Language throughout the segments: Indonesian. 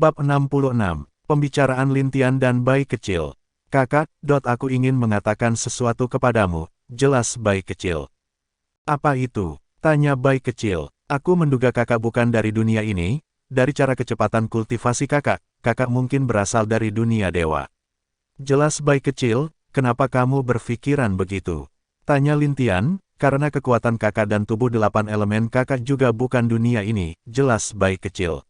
Bab 66. Pembicaraan Lintian dan bayi kecil. Kakak, aku ingin mengatakan sesuatu kepadamu, jelas bayi kecil. Apa itu? Tanya bayi kecil. Aku menduga kakak bukan dari dunia ini, dari cara kecepatan kultivasi kakak mungkin berasal dari dunia dewa. Jelas bayi kecil, kenapa kamu berpikiran begitu? Tanya Lintian, karena kekuatan kakak dan tubuh 8 elemen kakak juga bukan dunia ini, jelas bayi kecil.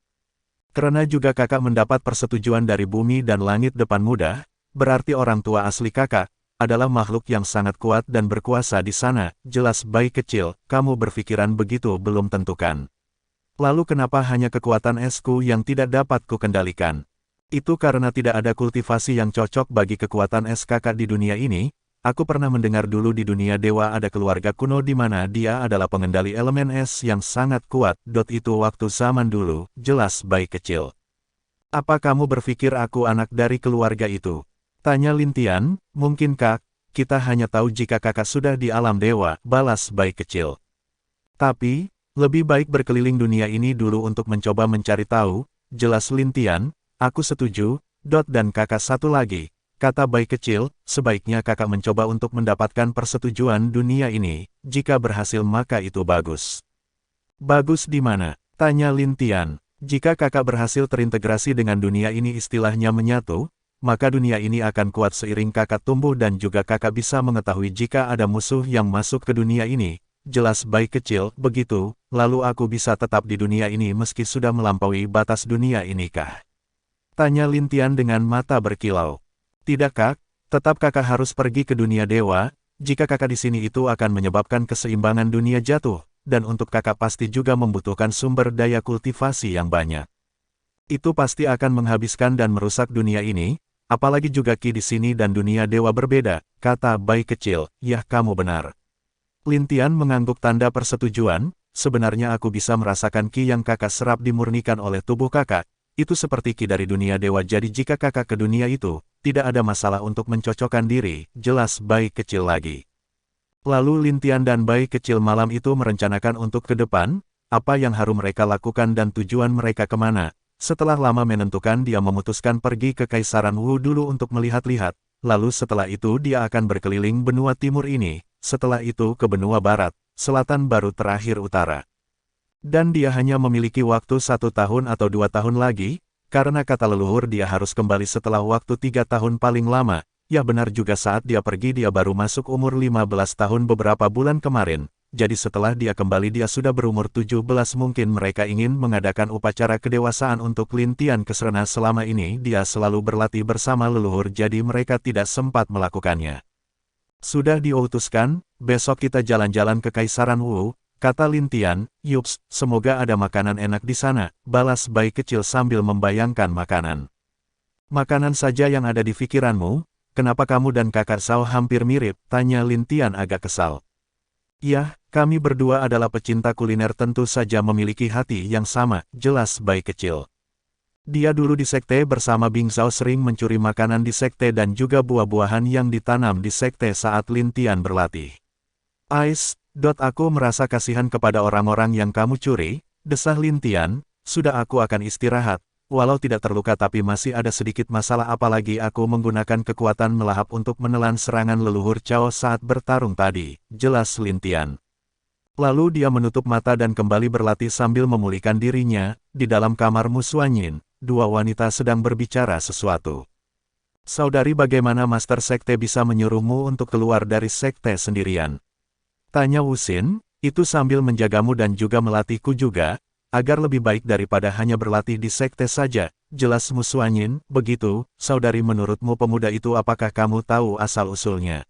Karena juga kakak mendapat persetujuan dari bumi dan langit depan mudah, berarti orang tua asli kakak adalah makhluk yang sangat kuat dan berkuasa di sana, jelas bayi kecil, kamu berpikiran begitu belum tentukan. Lalu kenapa hanya kekuatan esku yang tidak dapat kukendalikan? Itu karena tidak ada kultivasi yang cocok bagi kekuatan es kakak di dunia ini. Aku pernah mendengar dulu di dunia dewa ada keluarga kuno di mana dia adalah pengendali elemen es yang sangat kuat. Itu waktu zaman dulu, jelas bayi kecil. Apa kamu berpikir aku anak dari keluarga itu? Tanya Lintian, mungkin kak, kita hanya tahu jika kakak sudah di alam dewa, balas bayi kecil. Tapi, lebih baik berkeliling dunia ini dulu untuk mencoba mencari tahu, jelas Lintian, aku setuju, dan kakak satu lagi. Kata bayi kecil, sebaiknya kakak mencoba untuk mendapatkan persetujuan dunia ini, jika berhasil maka itu bagus. Bagus di mana? Tanya Lintian. Jika kakak berhasil terintegrasi dengan dunia ini istilahnya menyatu, maka dunia ini akan kuat seiring kakak tumbuh dan juga kakak bisa mengetahui jika ada musuh yang masuk ke dunia ini. Jelas bayi kecil, begitu, lalu aku bisa tetap di dunia ini meski sudah melampaui batas dunia ini kah? Tanya Lintian dengan mata berkilau. Tidak kak, tetap kakak harus pergi ke dunia dewa, jika kakak di sini itu akan menyebabkan keseimbangan dunia jatuh, dan untuk kakak pasti juga membutuhkan sumber daya kultivasi yang banyak. Itu pasti akan menghabiskan dan merusak dunia ini, apalagi juga ki di sini dan dunia dewa berbeda, kata bayi kecil, yah kamu benar. Lintian mengangguk tanda persetujuan, sebenarnya aku bisa merasakan ki yang kakak serap dimurnikan oleh tubuh kakak, itu seperti ki dari dunia dewa jadi jika kakak ke dunia itu, tidak ada masalah untuk mencocokkan diri, jelas bayi kecil lagi. Lalu Lintian dan bayi kecil malam itu merencanakan untuk ke depan, apa yang harus mereka lakukan dan tujuan mereka kemana. Setelah lama menentukan dia memutuskan pergi ke Kaisaran Wu dulu untuk melihat-lihat, lalu setelah itu dia akan berkeliling benua timur ini, setelah itu ke benua barat, selatan baru terakhir utara. Dan dia hanya memiliki waktu 1 tahun atau 2 tahun lagi, karena kata leluhur dia harus kembali setelah waktu 3 tahun paling lama. Ya benar juga saat dia pergi dia baru masuk umur 15 tahun beberapa bulan kemarin, jadi setelah dia kembali dia sudah berumur 17 mungkin mereka ingin mengadakan upacara kedewasaan untuk Lintian karena selama ini dia selalu berlatih bersama leluhur jadi mereka tidak sempat melakukannya. Sudah diutuskan, besok kita jalan-jalan ke Kaisaran Wu, kata Lintian, yups, semoga ada makanan enak di sana, balas bayi kecil sambil membayangkan makanan. Makanan saja yang ada di pikiranmu? Kenapa kamu dan kakak Sao hampir mirip? Tanya Lintian agak kesal. Yah, kami berdua adalah pecinta kuliner tentu saja memiliki hati yang sama, jelas bayi kecil. Dia dulu di sekte bersama Bing Zhao sering mencuri makanan di sekte dan juga buah-buahan yang ditanam di sekte saat Lintian berlatih. Aku merasa kasihan kepada orang-orang yang kamu curi, desah Lintian, sudah aku akan istirahat. Walau tidak terluka tapi masih ada sedikit masalah apalagi aku menggunakan kekuatan melahap untuk menelan serangan leluhur Cao saat bertarung tadi, jelas Lintian. Lalu dia menutup mata dan kembali berlatih sambil memulihkan dirinya, di dalam kamar Musuanyin, dua wanita sedang berbicara sesuatu. Saudari bagaimana Master Sekte bisa menyuruhmu untuk keluar dari sekte sendirian? Tanya Wuxin, itu sambil menjagamu dan juga melatihku juga, agar lebih baik daripada hanya berlatih di sekte saja, jelas Musuanyin, begitu, saudari menurutmu pemuda itu apakah kamu tahu asal-usulnya?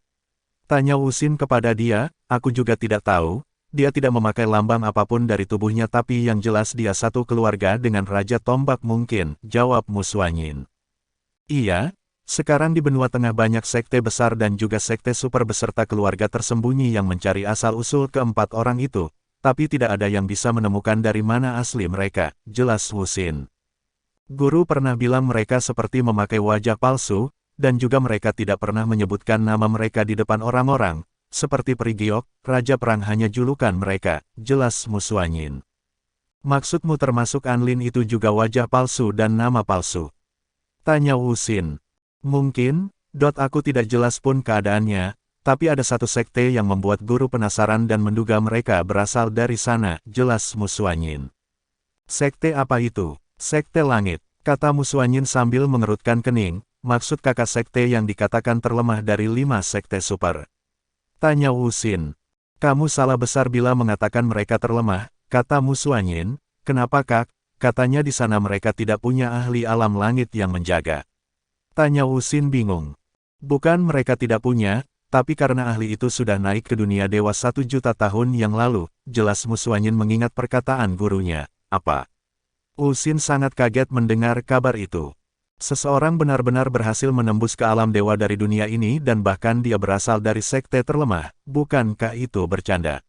Tanya Wuxin kepada dia, aku juga tidak tahu, dia tidak memakai lambang apapun dari tubuhnya tapi yang jelas dia satu keluarga dengan Raja Tombak mungkin, jawab Musuanyin. Iya, sekarang di benua tengah banyak sekte besar dan juga sekte super beserta keluarga tersembunyi yang mencari asal-usul keempat orang itu. Tapi tidak ada yang bisa menemukan dari mana asli mereka, jelas Wuxin. Guru pernah bilang mereka seperti memakai wajah palsu, dan juga mereka tidak pernah menyebutkan nama mereka di depan orang-orang, seperti Peri Giok, Raja Perang hanya julukan mereka, jelas Musuanyin. Maksudmu termasuk Anlin itu juga wajah palsu dan nama palsu? Tanya Wu Xin. Mungkin, aku tidak jelas pun keadaannya, tapi ada satu sekte yang membuat guru penasaran dan menduga mereka berasal dari sana, jelas Mu Suanyin. Sekte apa itu? Sekte Langit, kata Mu Suanyin sambil mengerutkan kening, maksud kakak sekte yang dikatakan terlemah dari 5 sekte super. Tanya Wu Xin. Kamu salah besar bila mengatakan mereka terlemah, kata Mu Suanyin. Kenapa kak? Katanya di sana mereka tidak punya ahli alam langit yang menjaga. Tanya Wu Xin bingung. Bukan mereka tidak punya, tapi karena ahli itu sudah naik ke dunia dewa 1 juta tahun yang lalu, jelas Mu Suanyin mengingat perkataan gurunya. Apa? Wu Xin sangat kaget mendengar kabar itu. Seseorang benar-benar berhasil menembus ke alam dewa dari dunia ini dan bahkan dia berasal dari sekte terlemah, bukankah itu bercanda?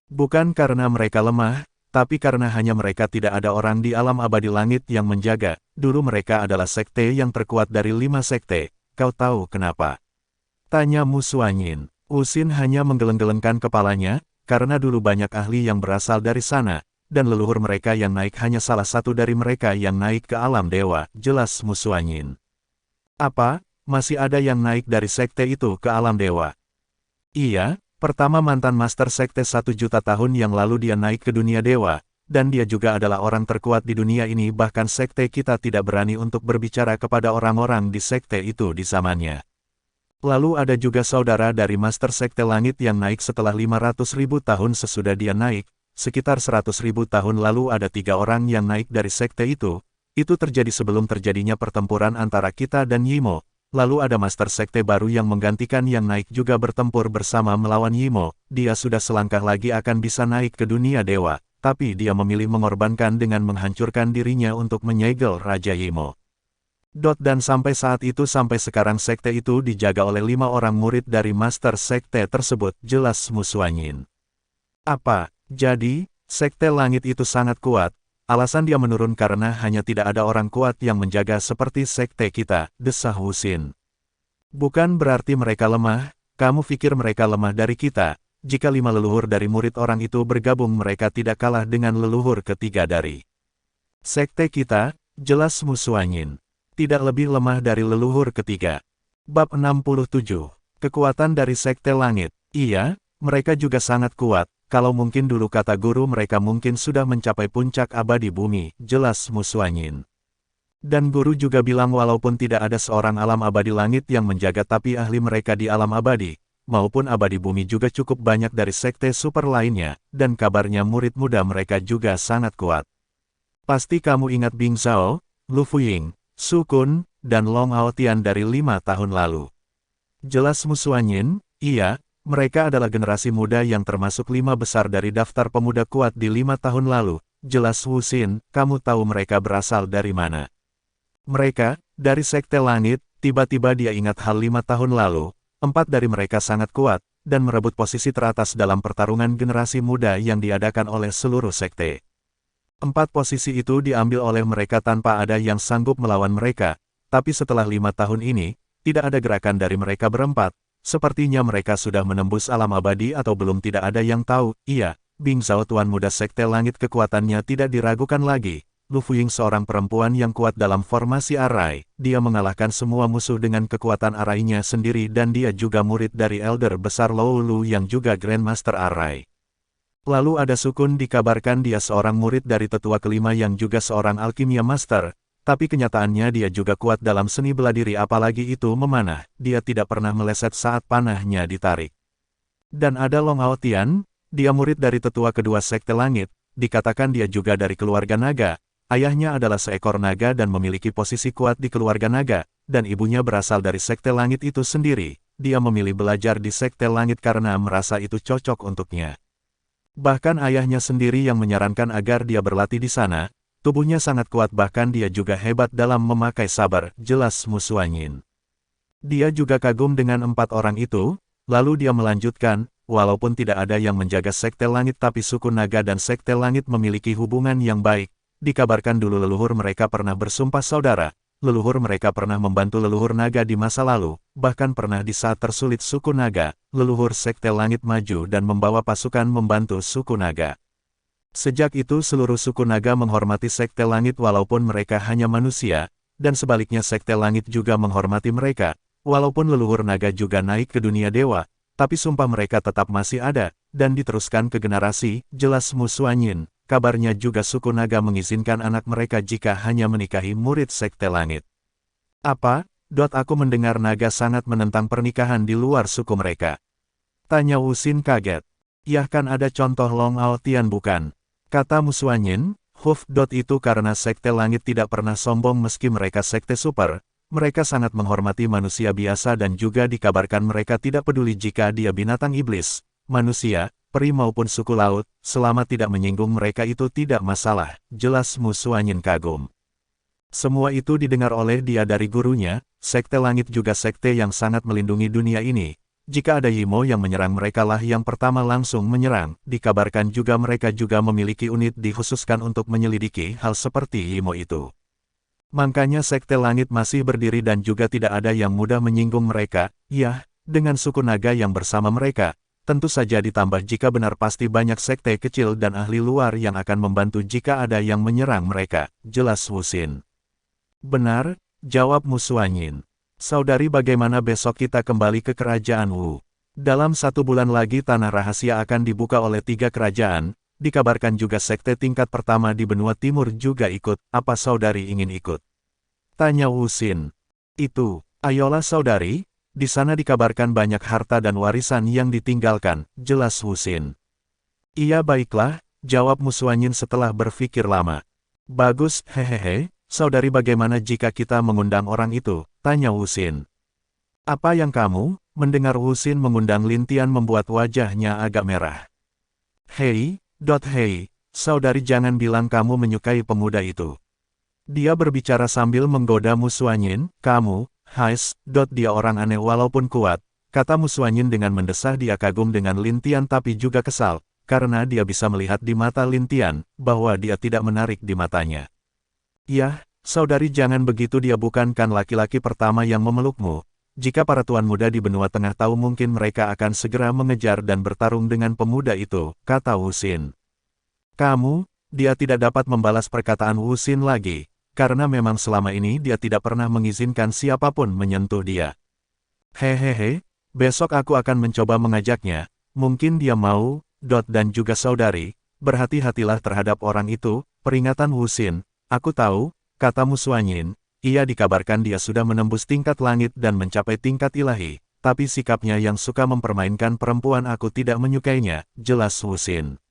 Bukan karena mereka lemah, tapi karena hanya mereka tidak ada orang di alam abadi langit yang menjaga. Dulu mereka adalah sekte yang terkuat dari 5 sekte, kau tahu kenapa? Tanya Mu Suanyin. Wu Xin hanya menggeleng-gelengkan kepalanya, karena dulu banyak ahli yang berasal dari sana, dan leluhur mereka yang naik hanya salah satu dari mereka yang naik ke alam dewa, jelas Mu Suanyin. Apa, masih ada yang naik dari sekte itu ke alam dewa? Iya, pertama mantan master sekte 1 juta tahun yang lalu dia naik ke dunia dewa, dan dia juga adalah orang terkuat di dunia ini bahkan sekte kita tidak berani untuk berbicara kepada orang-orang di sekte itu di zamannya. Lalu ada juga saudara dari master sekte langit yang naik setelah 500.000 tahun sesudah dia naik, sekitar 100.000 tahun lalu ada 3 orang yang naik dari sekte itu terjadi sebelum terjadinya pertempuran antara kita dan Yimo. Lalu ada master sekte baru yang menggantikan yang naik juga bertempur bersama melawan Yimo, dia sudah selangkah lagi akan bisa naik ke dunia dewa, tapi dia memilih mengorbankan dengan menghancurkan dirinya untuk menyegel Raja Yimo. Dan sampai saat itu sampai sekarang sekte itu dijaga oleh 5 orang murid dari master sekte tersebut, jelas Mu Suanyin. Apa, jadi, sekte langit itu sangat kuat? Alasan dia menurun karena hanya tidak ada orang kuat yang menjaga seperti sekte kita, desah Wu Xin. Bukan berarti mereka lemah, kamu pikir mereka lemah dari kita, jika 5 leluhur dari murid orang itu bergabung mereka tidak kalah dengan leluhur ketiga dari sekte kita, jelas Mu Suanyin. Tidak lebih lemah dari leluhur ketiga. Bab 67. Kekuatan dari sekte langit. Iya, mereka juga sangat kuat. Kalau mungkin dulu kata guru mereka mungkin sudah mencapai puncak abadi bumi, jelas Mu Suanyin. Dan guru juga bilang walaupun tidak ada seorang alam abadi langit yang menjaga tapi ahli mereka di alam abadi, maupun abadi bumi juga cukup banyak dari sekte super lainnya, dan kabarnya murid muda mereka juga sangat kuat. Pasti kamu ingat Bing Zhao, Lu Fuying, Su Kun, dan Long Aotian dari 5 tahun lalu. Jelas Mu Suanyin, iya. Mereka adalah generasi muda yang termasuk 5 besar dari daftar pemuda kuat di 5 tahun lalu, jelas Wu Xin, kamu tahu mereka berasal dari mana? Mereka, dari sekte langit, tiba-tiba dia ingat hal 5 tahun lalu, 4 dari mereka sangat kuat, dan merebut posisi teratas dalam pertarungan generasi muda yang diadakan oleh seluruh sekte. 4 posisi itu diambil oleh mereka tanpa ada yang sanggup melawan mereka, tapi setelah 5 tahun ini, tidak ada gerakan dari mereka berempat. Sepertinya mereka sudah menembus alam abadi atau belum tidak ada yang tahu. Iya, Bing Zhao tuan muda sekte langit kekuatannya tidak diragukan lagi. Lu Fuying seorang perempuan yang kuat dalam formasi arai. Dia mengalahkan semua musuh dengan kekuatan arainya sendiri dan dia juga murid dari elder besar Lou Lu yang juga Grandmaster arai. Lalu ada Su Kun dikabarkan dia seorang murid dari tetua kelima yang juga seorang alkimia master. Tapi kenyataannya dia juga kuat dalam seni bela diri apalagi itu memanah, dia tidak pernah meleset saat panahnya ditarik. Dan ada Long Aotian, dia murid dari tetua kedua sekte langit, dikatakan dia juga dari keluarga naga, ayahnya adalah seekor naga dan memiliki posisi kuat di keluarga naga, dan ibunya berasal dari sekte langit itu sendiri, dia memilih belajar di sekte langit karena merasa itu cocok untuknya. Bahkan ayahnya sendiri yang menyarankan agar dia berlatih di sana. Tubuhnya sangat kuat bahkan dia juga hebat dalam memakai saber, jelas Mu Suanyin. Dia juga kagum dengan 4 orang itu, lalu dia melanjutkan, walaupun tidak ada yang menjaga sekte langit tapi suku naga dan sekte langit memiliki hubungan yang baik, dikabarkan dulu leluhur mereka pernah bersumpah saudara, leluhur mereka pernah membantu leluhur naga di masa lalu, bahkan pernah di saat tersulit suku naga, leluhur sekte langit maju dan membawa pasukan membantu suku naga. Sejak itu seluruh suku naga menghormati Sekte Langit walaupun mereka hanya manusia, dan sebaliknya Sekte Langit juga menghormati mereka, walaupun leluhur naga juga naik ke dunia dewa, tapi sumpah mereka tetap masih ada, dan diteruskan ke generasi, jelas Musuanyin. Kabarnya juga suku naga mengizinkan anak mereka jika hanya menikahi murid Sekte Langit. Apa? Aku mendengar naga sangat menentang pernikahan di luar suku mereka. Tanya Wuxin kaget. Yah kan ada contoh Long Altian bukan? Kata Musuanyin, itu karena Sekte Langit tidak pernah sombong meski mereka sekte super, mereka sangat menghormati manusia biasa dan juga dikabarkan mereka tidak peduli jika dia binatang iblis, manusia, peri maupun suku laut, selama tidak menyinggung mereka itu tidak masalah, jelas Musuanyin kagum. Semua itu didengar oleh dia dari gurunya, Sekte Langit juga sekte yang sangat melindungi dunia ini. Jika ada Yimo yang menyerang mereka lah yang pertama langsung menyerang, dikabarkan juga mereka juga memiliki unit dikhususkan untuk menyelidiki hal seperti Yimo itu. Makanya Sekte Langit masih berdiri dan juga tidak ada yang mudah menyinggung mereka, ya, dengan suku naga yang bersama mereka. Tentu saja ditambah jika benar pasti banyak sekte kecil dan ahli luar yang akan membantu jika ada yang menyerang mereka, jelas Wuxin. Benar, jawab Musuanyin. Saudari bagaimana besok kita kembali ke kerajaan Wu? Dalam 1 bulan lagi tanah rahasia akan dibuka oleh 3 kerajaan, dikabarkan juga sekte tingkat pertama di benua timur juga ikut, apa saudari ingin ikut? Tanya Wuxin. Itu, ayolah saudari, di sana dikabarkan banyak harta dan warisan yang ditinggalkan, jelas Wuxin. Iya baiklah, jawab Musuanyin setelah berpikir lama. Bagus, hehehe. Saudari bagaimana jika kita mengundang orang itu? Tanya Wuxin. Apa yang kamu? Mendengar Wuxin mengundang Lintian membuat wajahnya agak merah. Hei, saudari jangan bilang kamu menyukai pemuda itu. Dia berbicara sambil menggoda Musuanyin, kamu, dia orang aneh walaupun kuat, kata Musuanyin dengan mendesah. Dia kagum dengan Lintian tapi juga kesal, karena dia bisa melihat di mata Lintian, bahwa dia tidak menarik di matanya. Yah, saudari jangan begitu, dia bukankan laki-laki pertama yang memelukmu. Jika para tuan muda di benua tengah tahu mungkin mereka akan segera mengejar dan bertarung dengan pemuda itu, kata Wuxin. Kamu, dia tidak dapat membalas perkataan Wuxin lagi, karena memang selama ini dia tidak pernah mengizinkan siapapun menyentuh dia. Hehehe, besok aku akan mencoba mengajaknya, mungkin dia mau, dan juga saudari, berhati-hatilah terhadap orang itu, peringatan Wuxin. Aku tahu, kata Musuanyin, ia dikabarkan dia sudah menembus tingkat langit dan mencapai tingkat ilahi, tapi sikapnya yang suka mempermainkan perempuan aku tidak menyukainya, jelas Wuxin.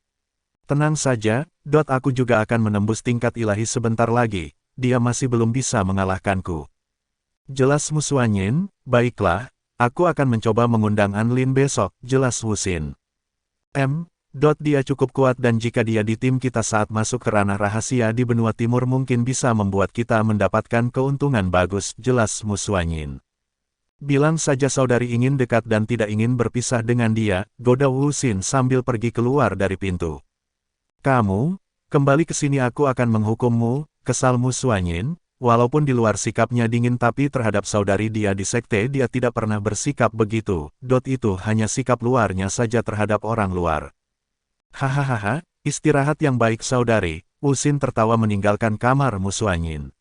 Tenang saja, aku juga akan menembus tingkat ilahi sebentar lagi, dia masih belum bisa mengalahkanku. Jelas Musuanyin, baiklah, aku akan mencoba mengundang Anlin besok, jelas Wuxin. Dia cukup kuat dan jika dia di tim kita saat masuk ke ranah rahasia di benua timur mungkin bisa membuat kita mendapatkan keuntungan bagus, jelas Musuanyin. Bilang saja saudari ingin dekat dan tidak ingin berpisah dengan dia, goda Wuxin sambil pergi keluar dari pintu. Kamu, kembali ke sini aku akan menghukummu, kesal Musuanyin, walaupun di luar sikapnya dingin tapi terhadap saudari dia di sekte dia tidak pernah bersikap begitu, itu hanya sikap luarnya saja terhadap orang luar. Hahaha, istirahat yang baik saudari, Wuxin tertawa meninggalkan kamar Musuanyin.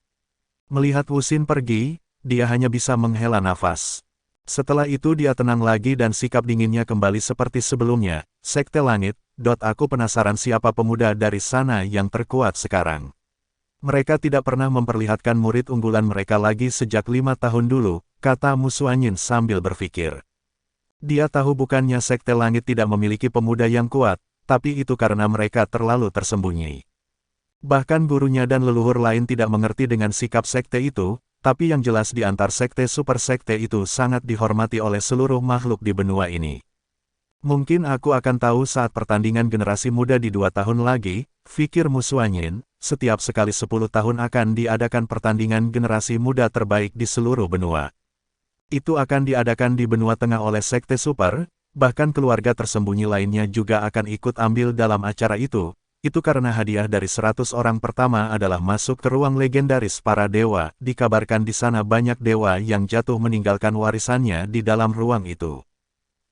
Melihat Wuxin pergi, dia hanya bisa menghela nafas. Setelah itu dia tenang lagi dan sikap dinginnya kembali seperti sebelumnya, Sekte Langit, aku penasaran siapa pemuda dari sana yang terkuat sekarang. Mereka tidak pernah memperlihatkan murid unggulan mereka lagi sejak 5 tahun dulu, kata Musuanyin sambil berpikir. Dia tahu bukannya Sekte Langit tidak memiliki pemuda yang kuat, tapi itu karena mereka terlalu tersembunyi. Bahkan gurunya dan leluhur lain tidak mengerti dengan sikap sekte itu, tapi yang jelas di antar sekte super sekte itu sangat dihormati oleh seluruh makhluk di benua ini. Mungkin aku akan tahu saat pertandingan generasi muda di 2 tahun lagi, pikir Musuanyin, setiap sekali 10 tahun akan diadakan pertandingan generasi muda terbaik di seluruh benua. Itu akan diadakan di benua tengah oleh sekte super, bahkan keluarga tersembunyi lainnya juga akan ikut ambil dalam acara itu karena hadiah dari 100 orang pertama adalah masuk ke ruang legendaris para dewa, dikabarkan di sana banyak dewa yang jatuh meninggalkan warisannya di dalam ruang itu.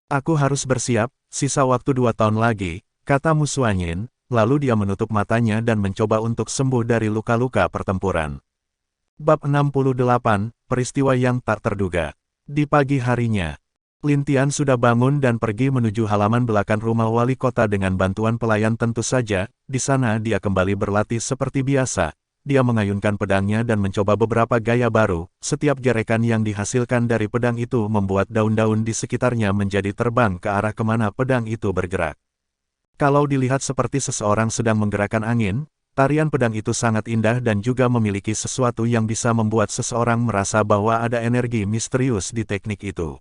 Aku harus bersiap, sisa waktu 2 tahun lagi, kata Musuanyin, lalu dia menutup matanya dan mencoba untuk sembuh dari luka-luka pertempuran. Bab 68, Peristiwa yang tak terduga. Di pagi harinya, Lin Tian sudah bangun dan pergi menuju halaman belakang rumah wali kota dengan bantuan pelayan tentu saja. Di sana dia kembali berlatih seperti biasa. Dia mengayunkan pedangnya dan mencoba beberapa gaya baru. Setiap gerekan yang dihasilkan dari pedang itu membuat daun-daun di sekitarnya menjadi terbang ke arah kemana pedang itu bergerak. Kalau dilihat seperti seseorang sedang menggerakkan angin, tarian pedang itu sangat indah dan juga memiliki sesuatu yang bisa membuat seseorang merasa bahwa ada energi misterius di teknik itu.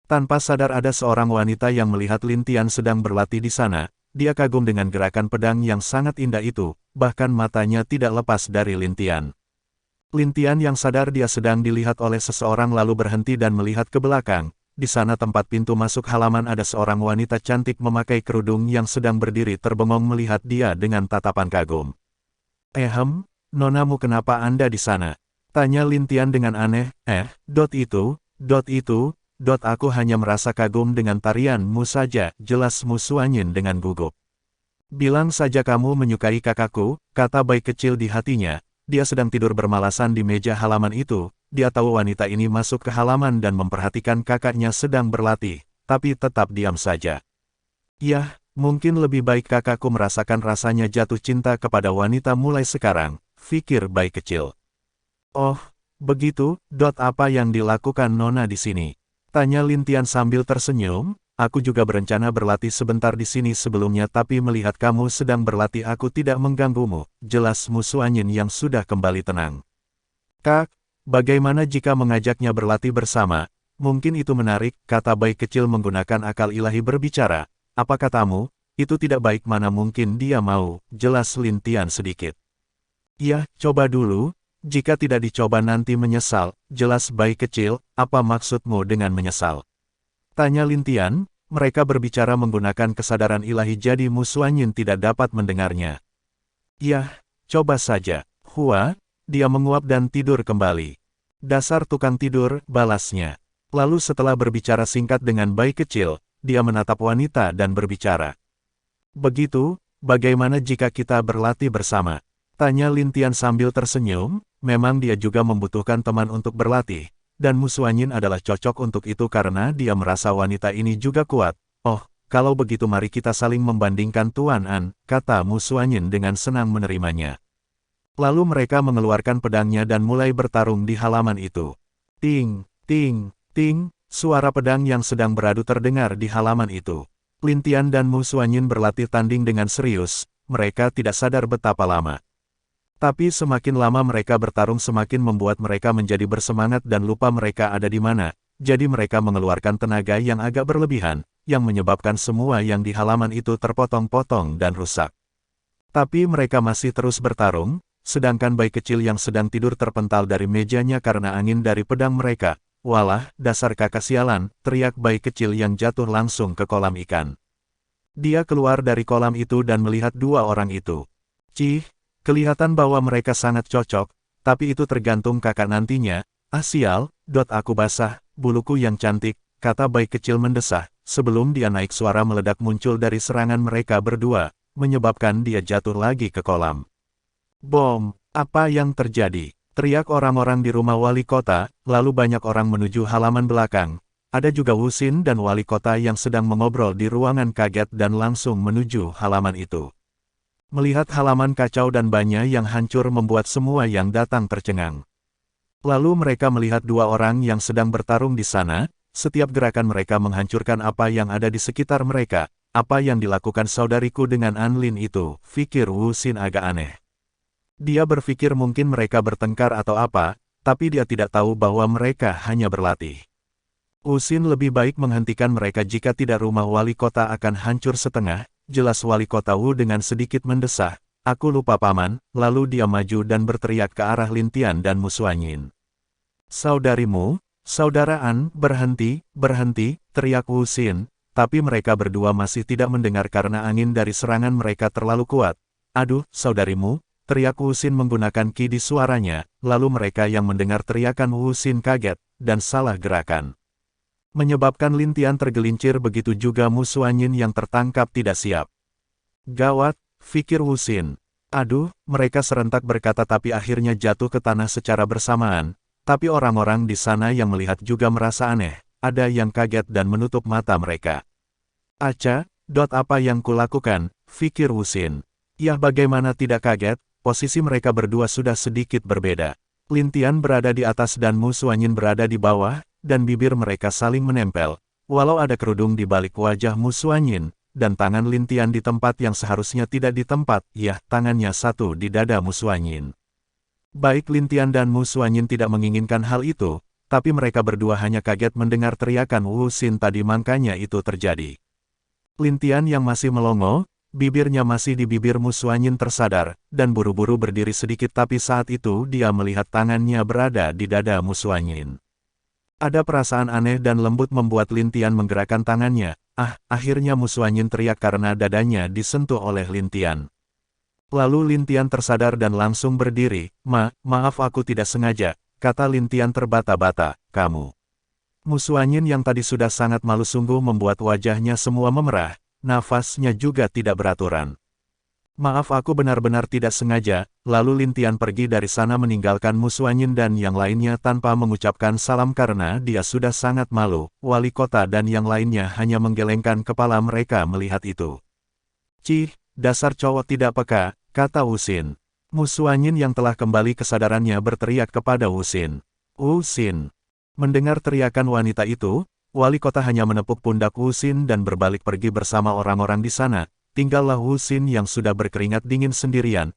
Tanpa sadar ada seorang wanita yang melihat Lin Tian sedang berlatih di sana. Dia kagum dengan gerakan pedang yang sangat indah itu, bahkan matanya tidak lepas dari Lin Tian. Lin Tian yang sadar dia sedang dilihat oleh seseorang lalu berhenti dan melihat ke belakang. Di sana tempat pintu masuk halaman ada seorang wanita cantik memakai kerudung yang sedang berdiri terbengong melihat dia dengan tatapan kagum. Nonamu kenapa Anda di sana? Tanya Lin Tian dengan aneh. Aku hanya merasa kagum dengan tarianmu saja, jelas Mu Suanyin dengan gugup. Bilang saja kamu menyukai kakakku, kata bayi kecil di hatinya. Dia sedang tidur bermalasan di meja halaman itu. Dia tahu wanita ini masuk ke halaman dan memperhatikan kakaknya sedang berlatih, tapi tetap diam saja. Yah, mungkin lebih baik kakakku merasakan rasanya jatuh cinta kepada wanita mulai sekarang, pikir bayi kecil. Oh, begitu, apa yang dilakukan Nona di sini? Tanya Lin Tian sambil tersenyum. Aku juga berencana berlatih sebentar di sini sebelumnya tapi melihat kamu sedang berlatih aku tidak mengganggumu, jelas Mu Suanyin yang sudah kembali tenang. Kak, bagaimana jika mengajaknya berlatih bersama? Mungkin itu menarik, kata bayi kecil menggunakan akal ilahi berbicara. Apa katamu? Itu tidak baik mana mungkin dia mau, jelas Lin Tian sedikit. Ya, coba dulu. Jika tidak dicoba nanti menyesal, jelas bayi kecil, apa maksudmu dengan menyesal? Tanya Lin Tian, mereka berbicara menggunakan kesadaran ilahi jadi Mu Suanyin tidak dapat mendengarnya. Yah, coba saja. Hua, dia menguap dan tidur kembali. Dasar tukang tidur, balasnya. Lalu setelah berbicara singkat dengan bayi kecil, dia menatap wanita dan berbicara. Begitu, bagaimana jika kita berlatih bersama? Tanya Lin Tian sambil tersenyum. Memang dia juga membutuhkan teman untuk berlatih, dan Mu Suanyin adalah cocok untuk itu karena dia merasa wanita ini juga kuat. Oh, kalau begitu mari kita saling membandingkan Tuan An, kata Mu Suanyin dengan senang menerimanya. Lalu mereka mengeluarkan pedangnya dan mulai bertarung di halaman itu. Ting, ting, ting, suara pedang yang sedang beradu terdengar di halaman itu. Lin Tian dan Mu Suanyin berlatih tanding dengan serius, mereka tidak sadar betapa lama. Tapi semakin lama mereka bertarung semakin membuat mereka menjadi bersemangat dan lupa mereka ada di mana, jadi mereka mengeluarkan tenaga yang agak berlebihan, yang menyebabkan semua yang di halaman itu terpotong-potong dan rusak. Tapi mereka masih terus bertarung, sedangkan bayi kecil yang sedang tidur terpental dari mejanya karena angin dari pedang mereka. Walah, dasar kakak sialan, teriak bayi kecil yang jatuh langsung ke kolam ikan. Dia keluar dari kolam itu dan melihat dua orang itu. Cih! Kelihatan bahwa mereka sangat cocok, tapi itu tergantung kakak nantinya. Sial, aku basah, buluku yang cantik, kata bayi kecil mendesah, sebelum dia naik suara meledak muncul dari serangan mereka berdua, menyebabkan dia jatuh lagi ke kolam. Bom, apa yang terjadi? Teriak orang-orang di rumah wali kota, lalu banyak orang menuju halaman belakang. Ada juga Wu Xin dan wali kota yang sedang mengobrol di ruangan kaget dan langsung menuju halaman itu. Melihat halaman kacau dan banyak yang hancur membuat semua yang datang tercengang. Lalu mereka melihat dua orang yang sedang bertarung di sana, setiap gerakan mereka menghancurkan apa yang ada di sekitar mereka. Apa yang dilakukan saudariku dengan Anlin itu, pikir Wu Xin agak aneh. Dia berpikir mungkin mereka bertengkar atau apa, tapi dia tidak tahu bahwa mereka hanya berlatih. Wu Xin lebih baik menghentikan mereka jika tidak rumah wali kota akan hancur setengah. Jelas wali kota Wu dengan sedikit mendesah, aku lupa paman, lalu dia maju dan berteriak ke arah Lin Tian dan Mu Suanyin. Saudarimu, saudaraan, berhenti, berhenti, teriak Wu Xin, tapi mereka berdua masih tidak mendengar karena angin dari serangan mereka terlalu kuat. Aduh, saudarimu, teriak Wu Xin menggunakan ki di suaranya, lalu mereka yang mendengar teriakan Wu Xin kaget, dan salah gerakan. Menyebabkan Lin Tian tergelincir begitu juga Mu Suanyin yang tertangkap tidak siap. Gawat, Fikir Wusin. Aduh, mereka serentak berkata tapi akhirnya jatuh ke tanah secara bersamaan. Tapi orang-orang di sana yang melihat juga merasa aneh. Ada yang kaget dan menutup mata mereka. Aca, apa yang kulakukan, fikir Wusin. Ya bagaimana tidak kaget, posisi mereka berdua sudah sedikit berbeda. Lin Tian berada di atas dan Mu Suanyin berada di bawah, dan bibir mereka saling menempel. Walau ada kerudung di balik wajah Mu Suanyin, dan tangan Lin Tian di tempat yang seharusnya tidak di tempat, ya, tangannya satu di dada Mu Suanyin. Baik Lin Tian dan Mu Suanyin tidak menginginkan hal itu, tapi mereka berdua hanya kaget mendengar teriakan Wu Xin tadi makanya itu terjadi. Lin Tian yang masih melongo, bibirnya masih di bibir Mu Suanyin tersadar, dan buru-buru berdiri sedikit tapi saat itu dia melihat tangannya berada di dada Mu Suanyin. Ada perasaan aneh dan lembut membuat Lin Tian menggerakkan tangannya. Akhirnya Mu Suanyin teriak karena dadanya disentuh oleh Lin Tian. Lalu Lin Tian tersadar dan langsung berdiri. Maaf aku tidak sengaja, kata Lin Tian terbata-bata, kamu. Mu Suanyin yang tadi sudah sangat malu sungguh membuat wajahnya semua memerah, nafasnya juga tidak beraturan. Maaf aku benar-benar tidak sengaja, lalu Lin Tian pergi dari sana meninggalkan Mu Suanyin dan yang lainnya tanpa mengucapkan salam karena dia sudah sangat malu. Wali kota dan yang lainnya hanya menggelengkan kepala mereka melihat itu. Cih, dasar cowok tidak peka, kata Wusin. Mu Suanyin yang telah kembali kesadarannya berteriak kepada Wusin. Wusin. Mendengar teriakan wanita itu, wali kota hanya menepuk pundak Wusin dan berbalik pergi bersama orang-orang di sana. Tinggallah Wusin yang sudah berkeringat dingin sendirian.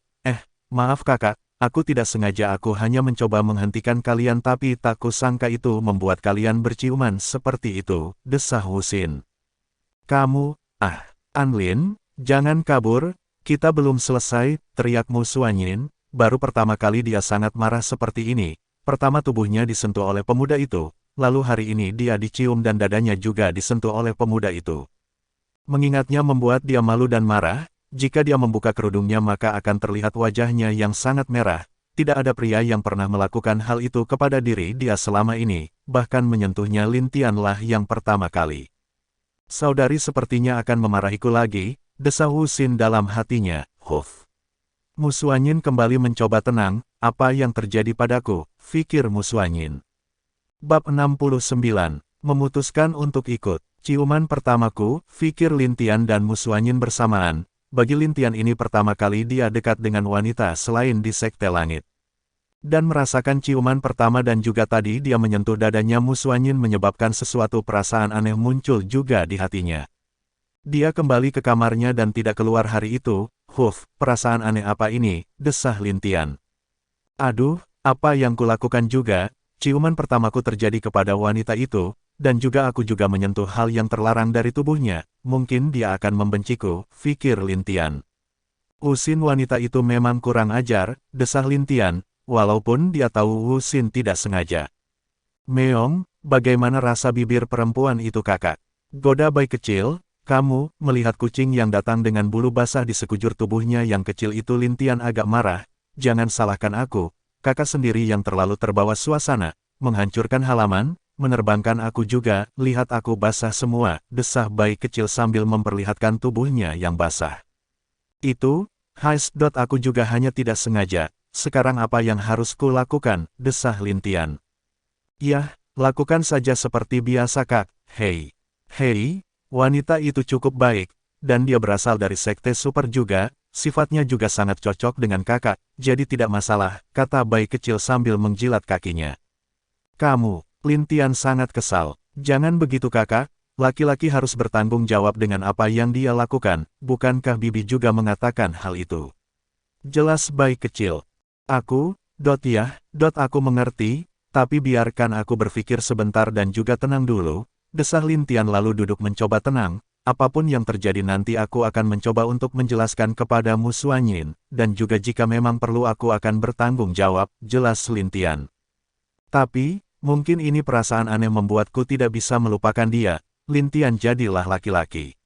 Maaf kakak, aku tidak sengaja aku hanya mencoba menghentikan kalian tapi tak kusangka itu membuat kalian berciuman seperti itu, desah Wusin. Kamu, Anlin, jangan kabur, kita belum selesai, teriak Mu Suanyin. Baru pertama kali dia sangat marah seperti ini. Pertama tubuhnya disentuh oleh pemuda itu, lalu hari ini dia dicium dan dadanya juga disentuh oleh pemuda itu. Mengingatnya membuat dia malu dan marah, jika dia membuka kerudungnya maka akan terlihat wajahnya yang sangat merah. Tidak ada pria yang pernah melakukan hal itu kepada diri dia selama ini, bahkan menyentuhnya Lin Tian lah yang pertama kali. Saudari sepertinya akan memarahiku lagi, desah Wusin dalam hatinya, Mu Suanyin kembali mencoba tenang, apa yang terjadi padaku, fikir Mu Suanyin. Bab 69, memutuskan untuk ikut. Ciuman pertamaku, pikir Lin Tian dan Mu Suanyin bersamaan. Bagi Lin Tian ini pertama kali dia dekat dengan wanita selain di Sekte Langit. Dan merasakan ciuman pertama dan juga tadi dia menyentuh dadanya Mu Suanyin menyebabkan sesuatu perasaan aneh muncul juga di hatinya. Dia kembali ke kamarnya dan tidak keluar hari itu. Perasaan aneh apa ini, desah Lin Tian. Aduh, apa yang kulakukan juga, ciuman pertamaku terjadi kepada wanita itu. Dan juga aku juga menyentuh hal yang terlarang dari tubuhnya, mungkin dia akan membenciku, pikir Lin Tian. Wusin wanita itu memang kurang ajar, desah Lin Tian, walaupun dia tahu Wusin tidak sengaja. Meong, bagaimana rasa bibir perempuan itu kakak? Goda bayi kecil, kamu, melihat kucing yang datang dengan bulu basah di sekujur tubuhnya yang kecil itu Lin Tian agak marah, jangan salahkan aku, kakak sendiri yang terlalu terbawa suasana, menghancurkan halaman, menerbangkan aku juga, lihat aku basah semua, desah bayi kecil sambil memperlihatkan tubuhnya yang basah. Itu, aku juga hanya tidak sengaja, sekarang apa yang harus kulakukan, desah Lin Tian. Yah, lakukan saja seperti biasa kak, hei, wanita itu cukup baik, dan dia berasal dari sekte super juga, sifatnya juga sangat cocok dengan kakak, jadi tidak masalah, kata bayi kecil sambil menjilat kakinya. Kamu, Lin Tian sangat kesal. Jangan begitu kakak, laki-laki harus bertanggung jawab dengan apa yang dia lakukan, bukankah bibi juga mengatakan hal itu? Jelas bayi kecil. Aku mengerti, tapi biarkan aku berpikir sebentar dan juga tenang dulu, desah Lin Tian lalu duduk mencoba tenang, apapun yang terjadi nanti aku akan mencoba untuk menjelaskan kepada Mu Suanyin, dan juga jika memang perlu aku akan bertanggung jawab, jelas Lin Tian. Tapi, mungkin ini perasaan aneh membuatku tidak bisa melupakan dia, Lin Tian jadilah laki-laki.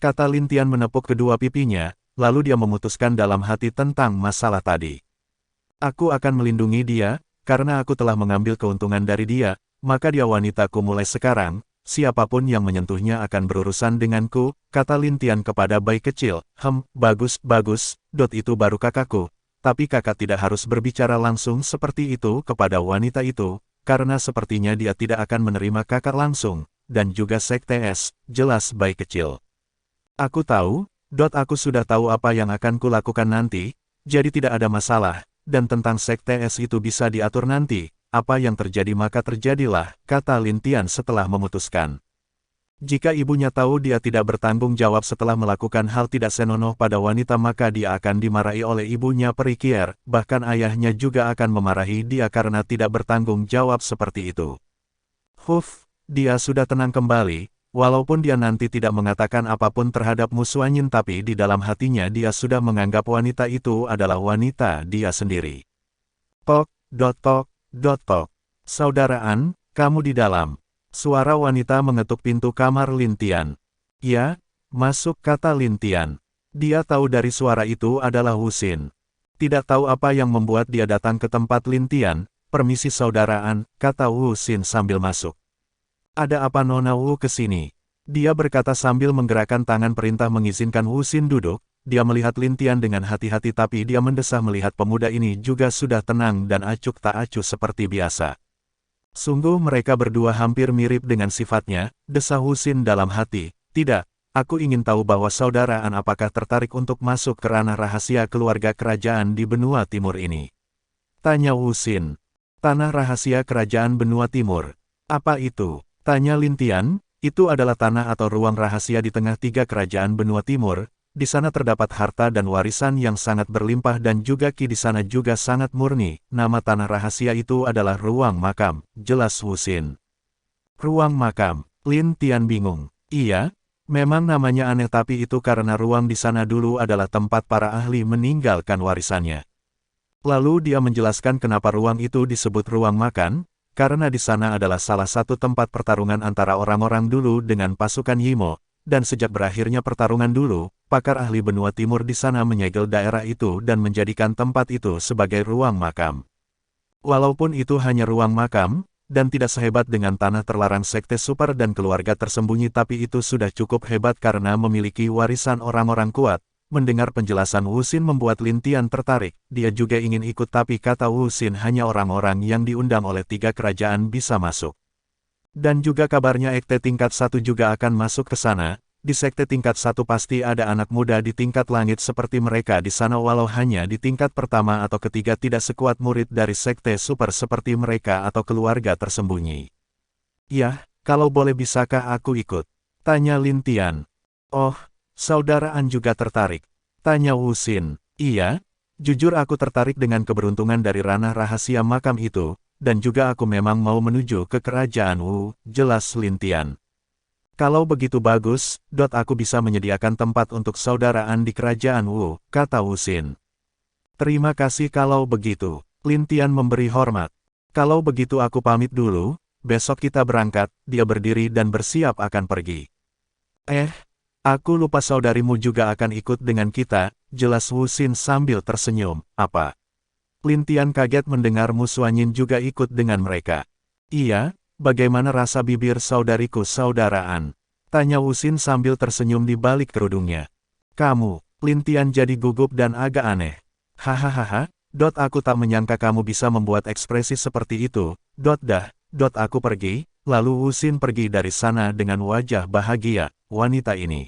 Kata Lin Tian menepuk kedua pipinya, lalu dia memutuskan dalam hati tentang masalah tadi. Aku akan melindungi dia, karena aku telah mengambil keuntungan dari dia, maka dia wanitaku mulai sekarang, siapapun yang menyentuhnya akan berurusan denganku, kata Lin Tian kepada bayi kecil. Bagus, bagus, itu baru kakakku. Tapi kakak tidak harus berbicara langsung seperti itu kepada wanita itu, karena sepertinya dia tidak akan menerima kakak langsung, dan juga sekte es, jelas bayi kecil. Aku tahu, aku sudah tahu apa yang akan kulakukan nanti, jadi tidak ada masalah, dan tentang sekte es itu bisa diatur nanti, apa yang terjadi maka terjadilah, kata Lin Tian setelah memutuskan. Jika ibunya tahu dia tidak bertanggung jawab setelah melakukan hal tidak senonoh pada wanita maka dia akan dimarahi oleh ibunya Peri Kier, bahkan ayahnya juga akan memarahi dia karena tidak bertanggung jawab seperti itu. Dia sudah tenang kembali, walaupun dia nanti tidak mengatakan apapun terhadap Mu Xuanyin tapi di dalam hatinya dia sudah menganggap wanita itu adalah wanita dia sendiri. Tok. Saudaraan, kamu di dalam. Suara wanita mengetuk pintu kamar Lin Tian. Ya, masuk, kata Lin Tian. Dia tahu dari suara itu adalah Wu Xin. Tidak tahu apa yang membuat dia datang ke tempat Lin Tian. Permisi saudaraan, kata Wu Xin sambil masuk. Ada apa Nona Wu kesini? Dia berkata sambil menggerakkan tangan perintah mengizinkan Wu Xin duduk. Dia melihat Lin Tian dengan hati-hati tapi dia mendesah melihat pemuda ini juga sudah tenang dan acuk tak acuh seperti biasa. Sungguh mereka berdua hampir mirip dengan sifatnya, desah Wu Xin dalam hati. Tidak, aku ingin tahu bahwa saudaraan apakah tertarik untuk masuk ke ranah rahasia keluarga kerajaan di benua timur ini. Tanya Wu Xin. Tanah rahasia kerajaan benua timur. Apa itu? Tanya Lin Tian. Itu adalah tanah atau ruang rahasia di tengah 3 kerajaan benua timur. Di sana terdapat harta dan warisan yang sangat berlimpah dan juga ki di sana juga sangat murni. Nama tanah rahasia itu adalah Ruang Makam, jelas Wu Xin. Ruang Makam, Lin Tian bingung. Iya, memang namanya aneh tapi itu karena ruang di sana dulu adalah tempat para ahli meninggalkan warisannya. Lalu dia menjelaskan kenapa ruang itu disebut Ruang Makan, karena di sana adalah salah satu tempat pertarungan antara orang-orang dulu dengan pasukan Yimo. Dan sejak berakhirnya pertarungan dulu, pakar ahli benua timur di sana menyegel daerah itu dan menjadikan tempat itu sebagai ruang makam. Walaupun itu hanya ruang makam, dan tidak sehebat dengan tanah terlarang sekte super dan keluarga tersembunyi tapi itu sudah cukup hebat karena memiliki warisan orang-orang kuat. Mendengar penjelasan Wu Xin membuat Lin Tian tertarik, dia juga ingin ikut tapi kata Wu Xin hanya orang-orang yang diundang oleh 3 kerajaan bisa masuk. Dan juga kabarnya sekte tingkat 1 juga akan masuk ke sana. Di sekte tingkat 1 pasti ada anak muda di tingkat langit seperti mereka di sana walau hanya di tingkat pertama atau ketiga tidak sekuat murid dari sekte super seperti mereka atau keluarga tersembunyi. Ya, kalau boleh bisakah aku ikut? Tanya Lin Tian. Oh, saudaraan juga tertarik. Tanya Wu Xin. Iya, jujur aku tertarik dengan keberuntungan dari ranah rahasia makam itu. Dan juga aku memang mau menuju ke kerajaan Wu, jelas Lin Tian. Kalau begitu bagus, aku bisa menyediakan tempat untuk saudaraan di kerajaan Wu, kata Wu Xin. Terima kasih kalau begitu, Lin Tian memberi hormat. Kalau begitu aku pamit dulu, besok kita berangkat, dia berdiri dan bersiap akan pergi. Aku lupa saudarimu juga akan ikut dengan kita, jelas Wu Xin sambil tersenyum, apa? Lin Tian kaget mendengar Mu Xuanyin juga ikut dengan mereka. Iya, bagaimana rasa bibir saudariku saudaraan? Tanya Wu Xin sambil tersenyum di balik kerudungnya. Kamu, Lin Tian jadi gugup dan agak aneh. Hahaha, aku tak menyangka kamu bisa membuat ekspresi seperti itu, aku pergi, lalu Wu Xin pergi dari sana dengan wajah bahagia, wanita ini.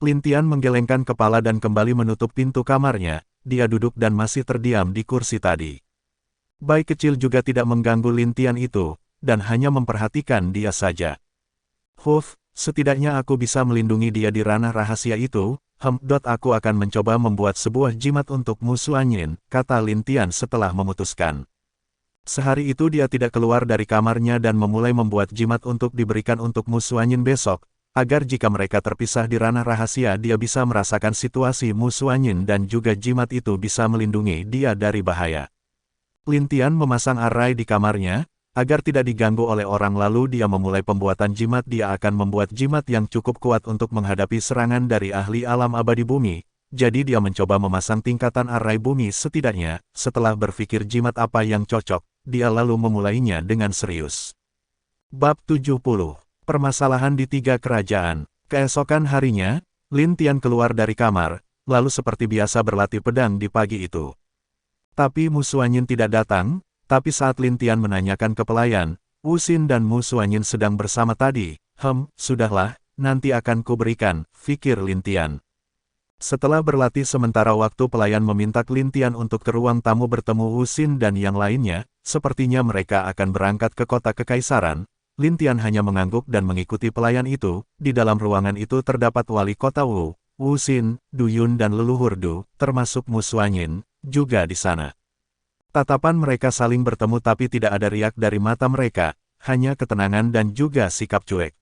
Lin Tian menggelengkan kepala dan kembali menutup pintu kamarnya. Dia duduk dan masih terdiam di kursi tadi. Bayi kecil juga tidak mengganggu Lin Tian itu, dan hanya memperhatikan dia saja. Setidaknya aku bisa melindungi dia di ranah rahasia itu, aku akan mencoba membuat sebuah jimat untuk Mu Xuanyin, kata Lin Tian setelah memutuskan. Sehari itu dia tidak keluar dari kamarnya dan memulai membuat jimat untuk diberikan untuk Mu Xuanyin besok, agar jika mereka terpisah di ranah rahasia dia bisa merasakan situasi Mu Xuanyin dan juga jimat itu bisa melindungi dia dari bahaya. Lin Tian memasang arai di kamarnya, agar tidak diganggu oleh orang lalu dia memulai pembuatan jimat dia akan membuat jimat yang cukup kuat untuk menghadapi serangan dari ahli alam abadi bumi, jadi dia mencoba memasang tingkatan arai bumi setidaknya, setelah berpikir jimat apa yang cocok, dia lalu memulainya dengan serius. Bab 70 Permasalahan di tiga kerajaan. Keesokan harinya, Lin Tian keluar dari kamar, lalu seperti biasa berlatih pedang di pagi itu. Tapi Mu Xuanyin tidak datang, tapi saat Lin Tian menanyakan ke pelayan, Wu Xin dan Mu Xuanyin sedang bersama tadi. Sudahlah, nanti akan kuberikan, pikir Lin Tian. Setelah berlatih sementara waktu, pelayan meminta Lin Tian untuk ke ruang tamu bertemu Wu Xin dan yang lainnya, sepertinya mereka akan berangkat ke kota kekaisaran. Lin Tian hanya mengangguk dan mengikuti pelayan itu. Di dalam ruangan itu terdapat wali kota Wu Xin, Du Yun dan leluhur Du, termasuk Mu Xuanyin, juga di sana. Tatapan mereka saling bertemu tapi tidak ada riak dari mata mereka, hanya ketenangan dan juga sikap cuek.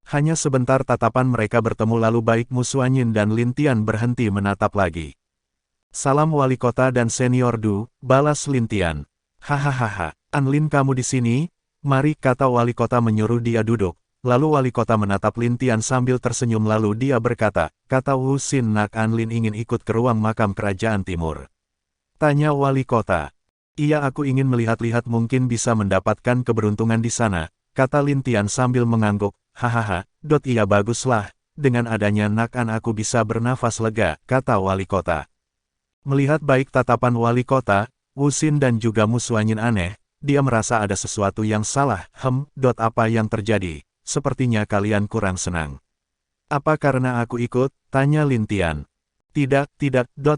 Hanya sebentar tatapan mereka bertemu lalu baik Mu Xuanyin dan Lin Tian berhenti menatap lagi. Salam wali kota dan senior Du, balas Lin Tian. Hahaha, Anlin kamu di sini? Mari, kata wali kota menyuruh dia duduk. Lalu wali kota menatap Lin Tian sambil tersenyum lalu dia berkata, kata Wu Xin, nak Anlin ingin ikut ke ruang makam kerajaan timur. Tanya wali kota. Iya, aku ingin melihat-lihat, mungkin bisa mendapatkan keberuntungan di sana, kata Lin Tian sambil mengangguk. Hahaha, iya baguslah, dengan adanya nak-an aku bisa bernafas lega, kata wali kota. Melihat baik tatapan wali kota, Wu Xin dan juga Mu Xuanyin aneh, dia merasa ada sesuatu yang salah. Apa yang terjadi? Sepertinya kalian kurang senang. Apa karena aku ikut? Tanya Lin Tian. Tidak,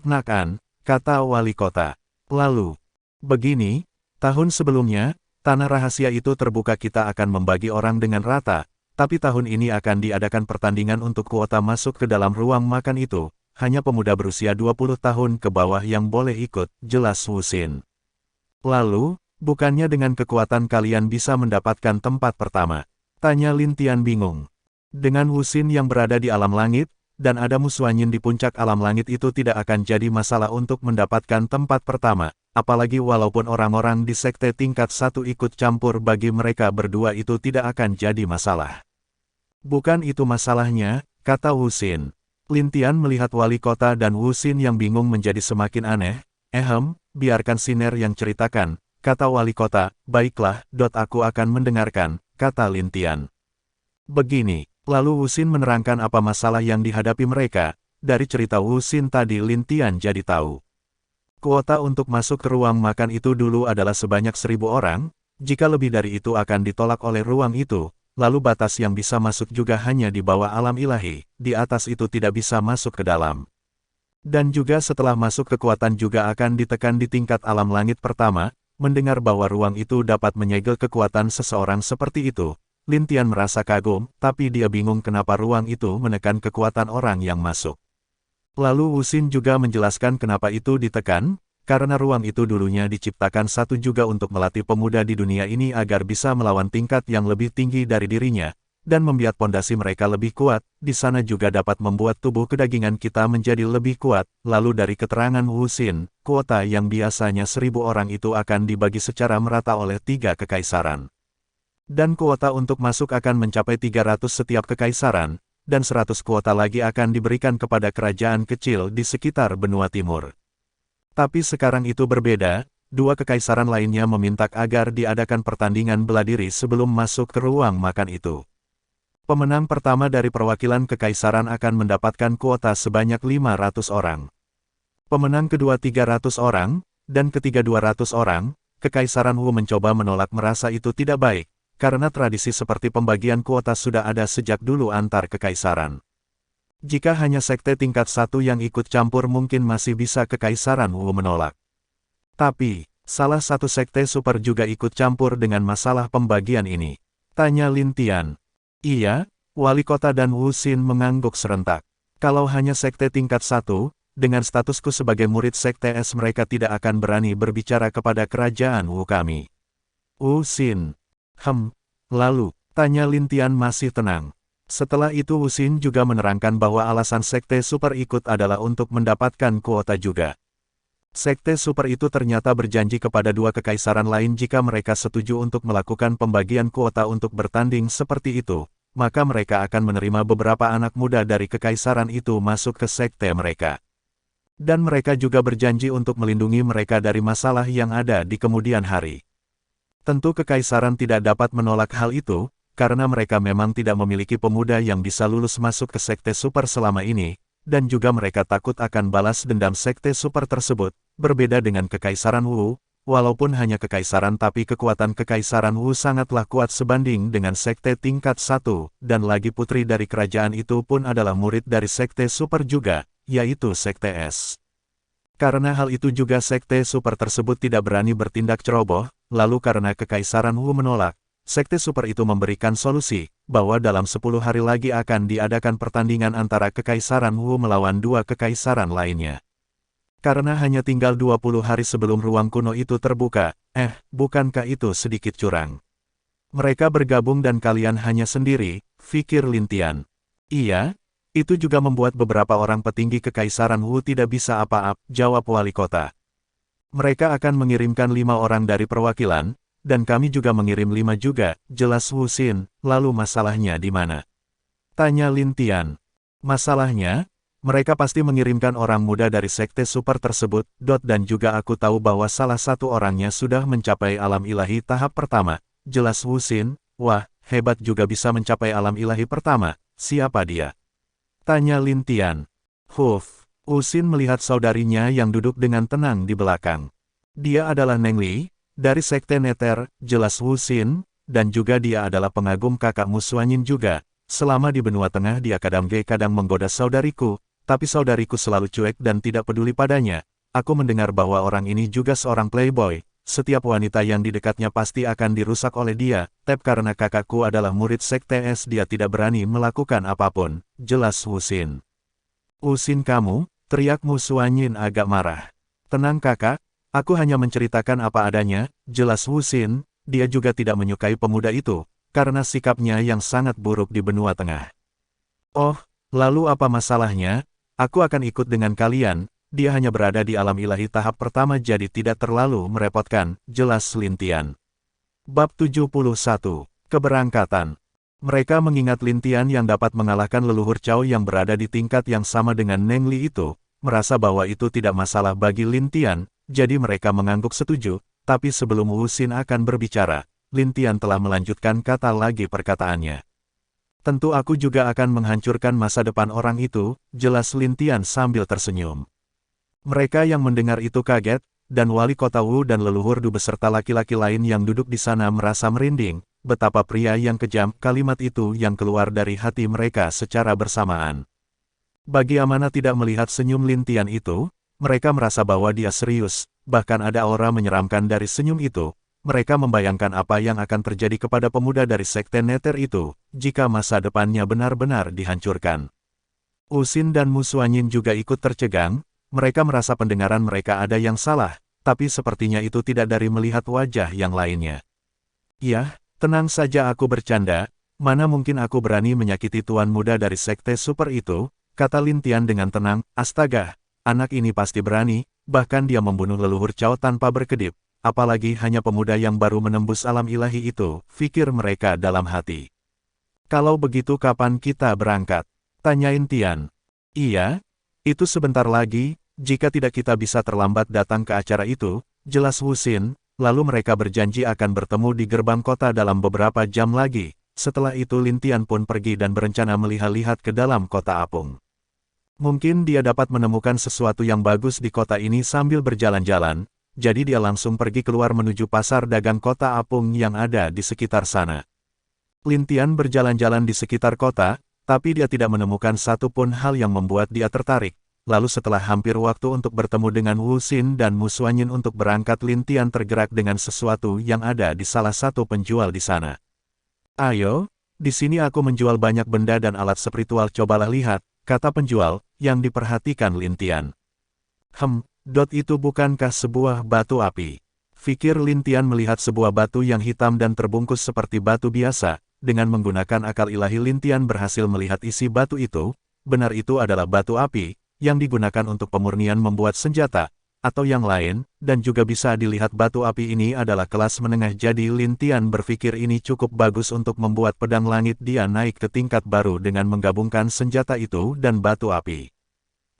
nak-an, kata wali kota. Lalu, begini, tahun sebelumnya, tanah rahasia itu terbuka, kita akan membagi orang dengan rata. Tapi tahun ini akan diadakan pertandingan untuk kuota masuk ke dalam ruang makan itu. Hanya pemuda berusia 20 tahun ke bawah yang boleh ikut, jelas Wu Xin. Lalu, bukannya dengan kekuatan kalian bisa mendapatkan tempat pertama? Tanya Lin Tian bingung. Dengan Wu Xin yang berada di alam langit, dan ada Mu Xuanyin di puncak alam langit, itu tidak akan jadi masalah untuk mendapatkan tempat pertama. Apalagi walaupun orang-orang di sekte tingkat 1 ikut campur, bagi mereka berdua itu tidak akan jadi masalah. Bukan itu masalahnya, kata Wu Xin. Lin Tian melihat wali kota dan Wu Xin yang bingung menjadi semakin aneh. Biarkan Siner yang ceritakan, kata wali kota. Baiklah, aku akan mendengarkan, kata Lin Tian. Begini, lalu Wu Xin menerangkan apa masalah yang dihadapi mereka. Dari cerita Wu Xin tadi Lin Tian jadi tahu. Kuota untuk masuk ke ruang makan itu dulu adalah sebanyak 1000 orang, jika lebih dari itu akan ditolak oleh ruang itu. Lalu batas yang bisa masuk juga hanya di bawah alam ilahi, di atas itu tidak bisa masuk ke dalam. Dan juga setelah masuk kekuatan juga akan ditekan di tingkat alam langit pertama. Mendengar bahwa ruang itu dapat menyegel kekuatan seseorang seperti itu, Lin Tian merasa kagum, tapi dia bingung kenapa ruang itu menekan kekuatan orang yang masuk. Lalu Wu Xin juga menjelaskan kenapa itu ditekan. Karena ruang itu dulunya diciptakan satu juga untuk melatih pemuda di dunia ini agar bisa melawan tingkat yang lebih tinggi dari dirinya, dan membuat pondasi mereka lebih kuat. Di sana juga dapat membuat tubuh kedagingan kita menjadi lebih kuat. Lalu dari keterangan Wu Xin, kuota yang biasanya 1000 orang itu akan dibagi secara merata oleh 3 kekaisaran. Dan kuota untuk masuk akan mencapai 300 setiap kekaisaran, dan 100 kuota lagi akan diberikan kepada kerajaan kecil di sekitar benua timur. Tapi sekarang itu berbeda, 2 kekaisaran lainnya meminta agar diadakan pertandingan bela diri sebelum masuk ke ruang makan itu. Pemenang pertama dari perwakilan kekaisaran akan mendapatkan kuota sebanyak 500 orang. Pemenang kedua 300 orang, dan ketiga 200 orang. Kekaisaran Wu mencoba menolak, merasa itu tidak baik, karena tradisi seperti pembagian kuota sudah ada sejak dulu antar kekaisaran. Jika hanya sekte tingkat 1 yang ikut campur mungkin masih bisa kekaisaran Wu menolak. Tapi, salah satu sekte super juga ikut campur dengan masalah pembagian ini. Tanya Lin Tian. Iya, wali kota dan Wu Xin mengangguk serentak. Kalau hanya sekte tingkat 1, dengan statusku sebagai murid sekte S mereka tidak akan berani berbicara kepada kerajaan Wu kami. Wu Xin. Lalu, tanya Lin Tian masih tenang. Setelah itu Wu Xin juga menerangkan bahwa alasan sekte super ikut adalah untuk mendapatkan kuota juga. Sekte super itu ternyata berjanji kepada 2 kekaisaran lain jika mereka setuju untuk melakukan pembagian kuota untuk bertanding seperti itu, maka mereka akan menerima beberapa anak muda dari kekaisaran itu masuk ke sekte mereka. Dan mereka juga berjanji untuk melindungi mereka dari masalah yang ada di kemudian hari. Tentu kekaisaran tidak dapat menolak hal itu. karena mereka memang tidak memiliki pemuda yang bisa lulus masuk ke Sekte Super selama ini, dan juga mereka takut akan balas dendam Sekte Super tersebut, berbeda dengan Kekaisaran Wu, walaupun hanya kekaisaran tapi kekuatan Kekaisaran Wu sangatlah kuat sebanding dengan Sekte tingkat 1, dan lagi putri dari kerajaan itu pun adalah murid dari Sekte Super juga, yaitu Sekte S. Karena hal itu juga Sekte Super tersebut tidak berani bertindak ceroboh, lalu karena Kekaisaran Wu menolak, Sekte Super itu memberikan solusi, bahwa dalam 10 hari lagi akan diadakan pertandingan antara Kekaisaran Wu melawan 2 kekaisaran lainnya. Karena hanya tinggal 20 hari sebelum ruang kuno itu terbuka, bukankah itu sedikit curang? Mereka bergabung dan kalian hanya sendiri, pikir Lin Tian. Iya, itu juga membuat beberapa orang petinggi Kekaisaran Wu tidak bisa apa-apa, jawab wali kota. Mereka akan mengirimkan 5 orang dari perwakilan, dan kami juga mengirim 5 juga, jelas Wu Xin, lalu masalahnya di mana? Tanya Lin Tian. Masalahnya, mereka pasti mengirimkan orang muda dari Sekte Super tersebut, dan juga aku tahu bahwa salah satu orangnya sudah mencapai alam ilahi tahap pertama, jelas Wu Xin, wah, hebat juga bisa mencapai alam ilahi pertama, siapa dia? Tanya Lin Tian. Wu Xin melihat saudarinya yang duduk dengan tenang di belakang. Dia adalah Neng Li, dari Sekte Nether, jelas Wu Xin, dan juga dia adalah pengagum kakak Musuanyin juga. Selama di benua tengah dia kadang menggoda saudariku, tapi saudariku selalu cuek dan tidak peduli padanya. Aku mendengar bahwa orang ini juga seorang playboy, setiap wanita yang di dekatnya pasti akan dirusak oleh dia, tapi karena kakakku adalah murid Sekte S dia tidak berani melakukan apapun, jelas Wu Xin. Wu Xin kamu, teriak Musuanyin agak marah. Tenang kakak. Aku hanya menceritakan apa adanya, jelas Wu Xin, dia juga tidak menyukai pemuda itu, karena sikapnya yang sangat buruk di benua tengah. Oh, lalu apa masalahnya? Aku akan ikut dengan kalian, dia hanya berada di alam ilahi tahap pertama jadi tidak terlalu merepotkan, jelas Lin Tian. Bab 71, Keberangkatan. Mereka mengingat Lin Tian yang dapat mengalahkan leluhur Cao yang berada di tingkat yang sama dengan Neng Li itu, merasa bahwa itu tidak masalah bagi Lin Tian. Jadi mereka mengangguk setuju, tapi sebelum Wu Xin akan berbicara, Lin Tian telah melanjutkan kata lagi perkataannya. Tentu aku juga akan menghancurkan masa depan orang itu, jelas Lin Tian sambil tersenyum. Mereka yang mendengar itu kaget, dan wali kota Wu dan leluhur Du beserta laki-laki lain yang duduk di sana merasa merinding, betapa pria yang kejam, kalimat itu yang keluar dari hati mereka secara bersamaan. Bagi Amanah tidak melihat senyum Lin Tian itu, mereka merasa bahwa dia serius, bahkan ada aura menyeramkan dari senyum itu. Mereka membayangkan apa yang akan terjadi kepada pemuda dari Sekte Nether itu, jika masa depannya benar-benar dihancurkan. Wu Xin dan Musuanyin juga ikut tercegang, mereka merasa pendengaran mereka ada yang salah, tapi sepertinya itu tidak dari melihat wajah yang lainnya. Ya, tenang saja aku bercanda, mana mungkin aku berani menyakiti tuan muda dari Sekte Super itu, kata Lin Tian dengan tenang, astaga. Anak ini pasti berani, bahkan dia membunuh leluhur Cao tanpa berkedip, apalagi hanya pemuda yang baru menembus alam ilahi itu, pikir mereka dalam hati. Kalau begitu kapan kita berangkat? Tanyain Tian. Iya, itu sebentar lagi, jika tidak kita bisa terlambat datang ke acara itu, jelas Wu Xin, lalu mereka berjanji akan bertemu di gerbang kota dalam beberapa jam lagi. Setelah itu Lin Tian pun pergi dan berencana melihat-lihat ke dalam kota apung. Mungkin dia dapat menemukan sesuatu yang bagus di kota ini sambil berjalan-jalan, jadi dia langsung pergi keluar menuju pasar dagang kota apung yang ada di sekitar sana. Lin Tian berjalan-jalan di sekitar kota, tapi dia tidak menemukan satupun hal yang membuat dia tertarik. Lalu setelah hampir waktu untuk bertemu dengan Wu Xin dan Musuanyin untuk berangkat, Lin Tian tergerak dengan sesuatu yang ada di salah satu penjual di sana. Ayo, di sini aku menjual banyak benda dan alat spiritual, cobalah lihat, kata penjual, yang diperhatikan Lin Tian. Itu bukankah sebuah batu api? Pikir Lin Tian melihat sebuah batu yang hitam dan terbungkus seperti batu biasa. Dengan menggunakan akal ilahi Lin Tian berhasil melihat isi batu itu, benar itu adalah batu api, yang digunakan untuk pemurnian membuat senjata, atau yang lain, dan juga bisa dilihat batu api ini adalah kelas menengah, jadi Lin Tian berpikir ini cukup bagus untuk membuat pedang langit. Dia naik ke tingkat baru dengan menggabungkan senjata itu dan batu api.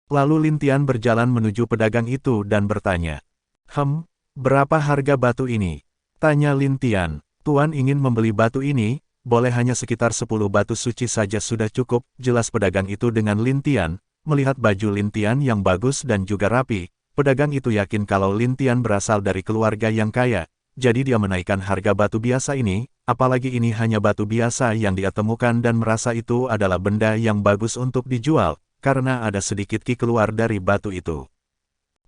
Lalu Lin Tian berjalan menuju pedagang itu dan bertanya, berapa harga batu ini? Tanya Lin Tian. Tuan ingin membeli batu ini, boleh hanya sekitar 10 batu suci saja sudah cukup, jelas pedagang itu dengan Lin Tian. Melihat baju Lin Tian yang bagus dan juga rapi, pedagang itu yakin kalau Lin Tian berasal dari keluarga yang kaya, jadi dia menaikkan harga batu biasa ini, apalagi ini hanya batu biasa yang dia temukan dan merasa itu adalah benda yang bagus untuk dijual, karena ada sedikit ki keluar dari batu itu.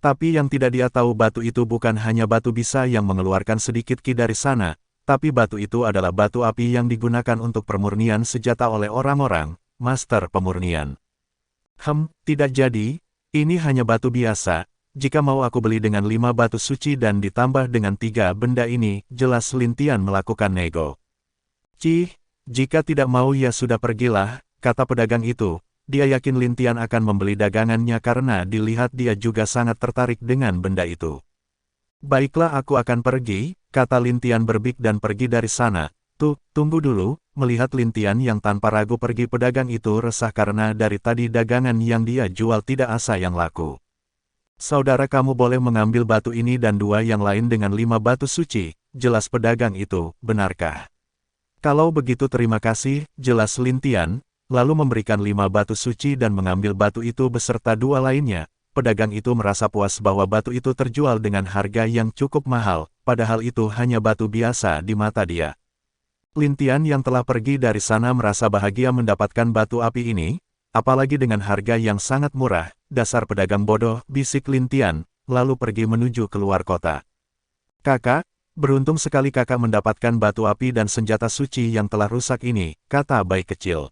Tapi yang tidak dia tahu batu itu bukan hanya batu bisa yang mengeluarkan sedikit ki dari sana, tapi batu itu adalah batu api yang digunakan untuk pemurnian senjata oleh orang-orang, master pemurnian. Tidak jadi, ini hanya batu biasa, jika mau aku beli dengan 5 batu suci dan ditambah dengan 3 benda ini, jelas Lin Tian melakukan nego. Jika tidak mau ya sudah pergilah, kata pedagang itu, dia yakin Lin Tian akan membeli dagangannya karena dilihat dia juga sangat tertarik dengan benda itu. Baiklah aku akan pergi, kata Lin Tian berbik dan pergi dari sana. Tunggu dulu, melihat Lin Tian yang tanpa ragu pergi pedagang itu resah karena dari tadi dagangan yang dia jual tidak asa yang laku. Saudara kamu boleh mengambil batu ini dan 2 yang lain dengan 5 batu suci, jelas pedagang itu, benarkah? Kalau begitu terima kasih, jelas Lin Tian, lalu memberikan 5 batu suci dan mengambil batu itu beserta 2 lainnya. Pedagang itu merasa puas bahwa batu itu terjual dengan harga yang cukup mahal, padahal itu hanya batu biasa di mata dia. Lin Tian yang telah pergi dari sana merasa bahagia mendapatkan batu api ini, apalagi dengan harga yang sangat murah. Dasar pedagang bodoh, bisik Lin Tian, lalu pergi menuju keluar kota. Kakak, beruntung sekali kakak mendapatkan batu api dan senjata suci yang telah rusak ini, kata bayi kecil.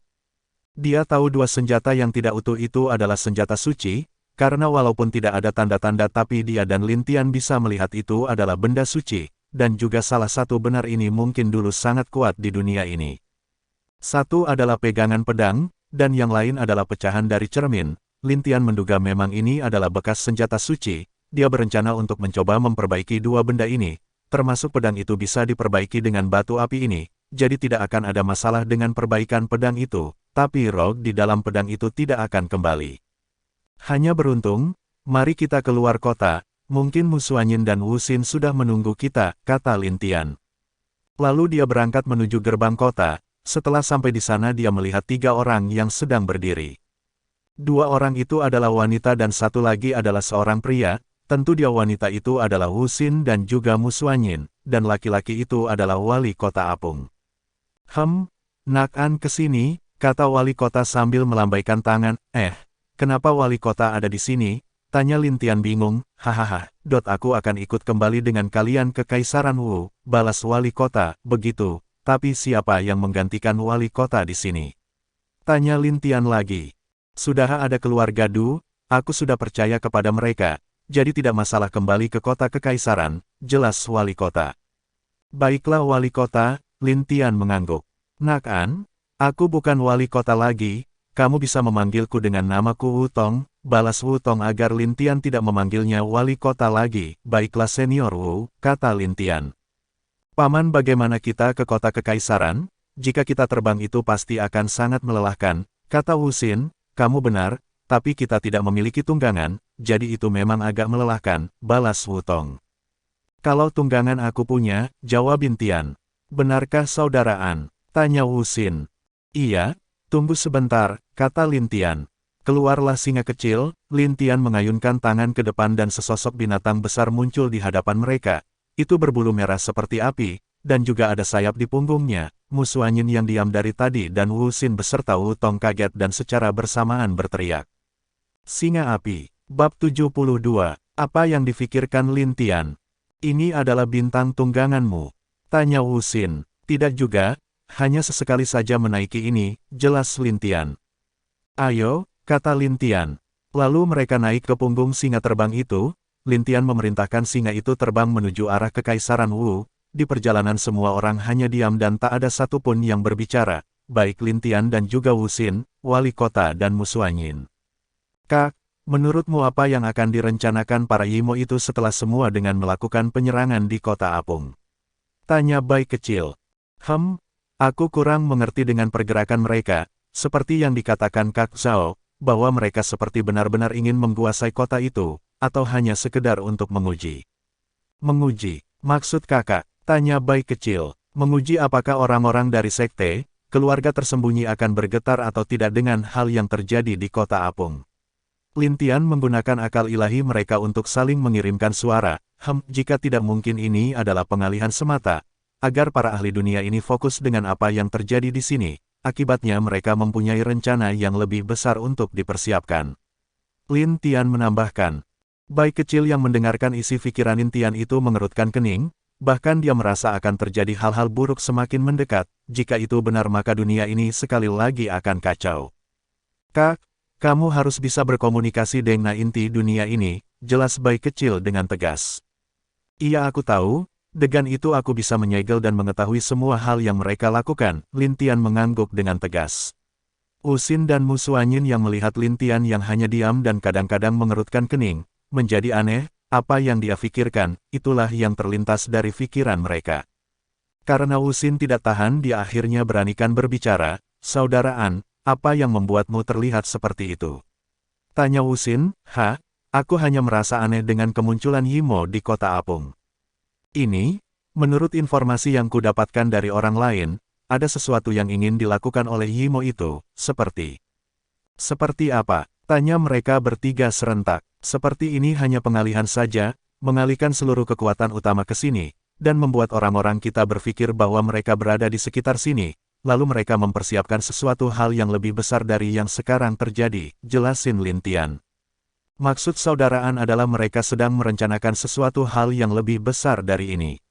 Dia tahu 2 senjata yang tidak utuh itu adalah senjata suci, karena walaupun tidak ada tanda-tanda tapi dia dan Lin Tian bisa melihat itu adalah benda suci. Dan juga salah satu benar ini mungkin dulu sangat kuat di dunia ini. Satu adalah pegangan pedang, dan yang lain adalah pecahan dari cermin. Lin Tian menduga memang ini adalah bekas senjata suci, dia berencana untuk mencoba memperbaiki 2 benda ini, termasuk pedang itu bisa diperbaiki dengan batu api ini, jadi tidak akan ada masalah dengan perbaikan pedang itu, tapi roh di dalam pedang itu tidak akan kembali. Hanya beruntung, mari kita keluar kota. Mungkin Mu Xuanyin dan Wu Xin sudah menunggu kita, kata Lin Tian. Lalu dia berangkat menuju gerbang kota, setelah sampai di sana dia melihat 3 orang yang sedang berdiri. 2 orang itu adalah wanita dan 1 lagi adalah seorang pria, tentu dia wanita itu adalah Wu Xin dan juga Mu Xuanyin, dan laki-laki itu adalah wali kota Apung. Nak An kesini, kata wali kota sambil melambaikan tangan, kenapa wali kota ada di sini? Tanya Lin Tian bingung, hahaha, aku akan ikut kembali dengan kalian ke Kaisaran Wu, balas wali kota, begitu, tapi siapa yang menggantikan wali kota di sini? Tanya Lin Tian lagi. Sudah ada keluarga Du, aku sudah percaya kepada mereka, jadi tidak masalah kembali ke kota Kekaisaran, jelas wali kota. Baiklah wali kota, Lin Tian mengangguk. Nak An, aku bukan wali kota lagi, kamu bisa memanggilku dengan namaku Wu Tong. Balas Wu Tong agar Lin Tian tidak memanggilnya wali kota lagi. Baiklah senior Wu, kata Lin Tian. Paman bagaimana kita ke kota Kekaisaran? Jika kita terbang itu pasti akan sangat melelahkan, kata Wu Xin. Kamu benar, tapi kita tidak memiliki tunggangan, jadi itu memang agak melelahkan, balas Wu Tong. Kalau tunggangan aku punya, jawab Lin Tian. Benarkah saudara An? Tanya Wu Xin. Iya, tunggu sebentar, kata Lin Tian. Keluarlah singa kecil, Lin Tian mengayunkan tangan ke depan dan sesosok binatang besar muncul di hadapan mereka. Itu berbulu merah seperti api, dan juga ada sayap di punggungnya. Mu Xuanyin yang diam dari tadi dan Wu Xin beserta Wu Tong kaget dan secara bersamaan berteriak. Singa api, bab 72, apa yang difikirkan Lin Tian? Ini adalah bintang tungganganmu? Tanya Wu Xin. Tidak juga, hanya sesekali saja menaiki ini, jelas Lin Tian. Ayo, kata Lin Tian. Lalu mereka naik ke punggung singa terbang itu. Lin Tian memerintahkan singa itu terbang menuju arah Kekaisaran Wu. Di perjalanan semua orang hanya diam dan tak ada satupun yang berbicara, baik Lin Tian dan juga Wu Xin, wali kota dan Mu Xuanyin. Kak, menurutmu apa yang akan direncanakan para Yimo itu setelah semua dengan melakukan penyerangan di kota Apung? Tanya bayi kecil. Aku kurang mengerti dengan pergerakan mereka, seperti yang dikatakan Kak Zhao, bahwa mereka seperti benar-benar ingin menguasai kota itu, atau hanya sekedar untuk menguji. Menguji, maksud kakak, tanya bayi kecil. Menguji apakah orang-orang dari sekte, keluarga tersembunyi akan bergetar atau tidak dengan hal yang terjadi di kota Apung. Lin Tian menggunakan akal ilahi mereka untuk saling mengirimkan suara, jika tidak mungkin ini adalah pengalihan semata, agar para ahli dunia ini fokus dengan apa yang terjadi di sini, akibatnya mereka mempunyai rencana yang lebih besar untuk dipersiapkan. Lin Tian menambahkan. Bayi kecil yang mendengarkan isi pikiran Lin Tian itu mengerutkan kening, bahkan dia merasa akan terjadi hal-hal buruk semakin mendekat, jika itu benar maka dunia ini sekali lagi akan kacau. Kak, kamu harus bisa berkomunikasi dengan inti dunia ini, jelas bayi kecil dengan tegas. Iya aku tahu, dengan itu aku bisa menyegel dan mengetahui semua hal yang mereka lakukan, Lin Tian mengangguk dengan tegas. Usin dan Mu Suanyin yang melihat Lin Tian yang hanya diam dan kadang-kadang mengerutkan kening, menjadi aneh. Apa yang dia pikirkan, itulah yang terlintas dari pikiran mereka. Karena Usin tidak tahan dia akhirnya beranikan berbicara, saudaraan, apa yang membuatmu terlihat seperti itu? Tanya Usin, aku hanya merasa aneh dengan kemunculan Yimo di kota Apung. Ini, menurut informasi yang kudapatkan dari orang lain, ada sesuatu yang ingin dilakukan oleh Yimo itu, seperti apa? Tanya mereka bertiga serentak. Seperti ini hanya pengalihan saja, mengalihkan seluruh kekuatan utama ke sini, dan membuat orang-orang kita berpikir bahwa mereka berada di sekitar sini, lalu mereka mempersiapkan sesuatu hal yang lebih besar dari yang sekarang terjadi, jelasin Lin Tian. Maksud saudaraan adalah mereka sedang merencanakan sesuatu hal yang lebih besar dari ini.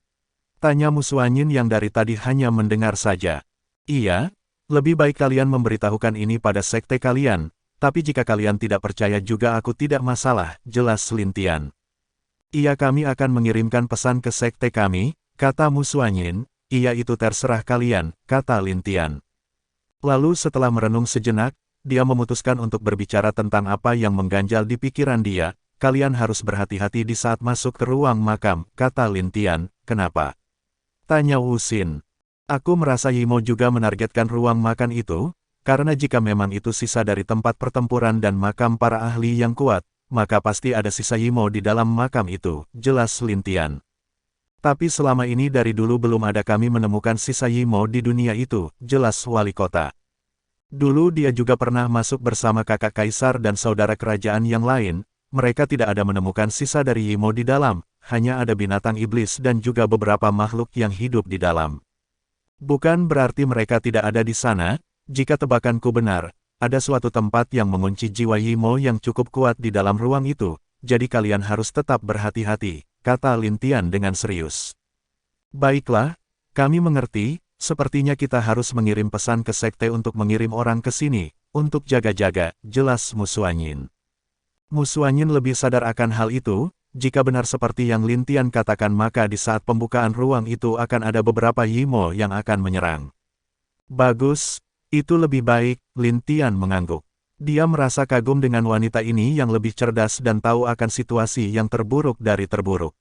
Tanya Mu Suanyin yang dari tadi hanya mendengar saja. Iya, lebih baik kalian memberitahukan ini pada sekte kalian. Tapi jika kalian tidak percaya juga aku tidak masalah, jelas Lin Tian. Iya kami akan mengirimkan pesan ke sekte kami, kata Mu Suanyin, iya itu terserah kalian, kata Lin Tian. Lalu setelah merenung sejenak, dia memutuskan untuk berbicara tentang apa yang mengganjal di pikiran dia, kalian harus berhati-hati di saat masuk ke ruang makam, kata Lin Tian, kenapa? Tanya Usin. Aku merasa Yimo juga menargetkan ruang makan itu, karena jika memang itu sisa dari tempat pertempuran dan makam para ahli yang kuat, maka pasti ada sisa Yimo di dalam makam itu, jelas Lin Tian. Tapi selama ini dari dulu belum ada kami menemukan sisa Yimo di dunia itu, jelas wali kota. Dulu dia juga pernah masuk bersama kakak kaisar dan saudara kerajaan yang lain, mereka tidak ada menemukan sisa dari Yimo di dalam, hanya ada binatang iblis dan juga beberapa makhluk yang hidup di dalam. Bukan berarti mereka tidak ada di sana. Jika tebakanku benar, ada suatu tempat yang mengunci jiwa Yimo yang cukup kuat di dalam ruang itu, jadi kalian harus tetap berhati-hati, kata Lin Tian dengan serius. Baiklah, kami mengerti, sepertinya kita harus mengirim pesan ke sekte untuk mengirim orang ke sini, untuk jaga-jaga, jelas Mu Suanyin. Mu Suanyin lebih sadar akan hal itu, jika benar seperti yang Lin Tian katakan maka di saat pembukaan ruang itu akan ada beberapa Yimo yang akan menyerang. Bagus. Itu lebih baik, Lin Tian mengangguk. Dia merasa kagum dengan wanita ini yang lebih cerdas dan tahu akan situasi yang terburuk dari terburuk.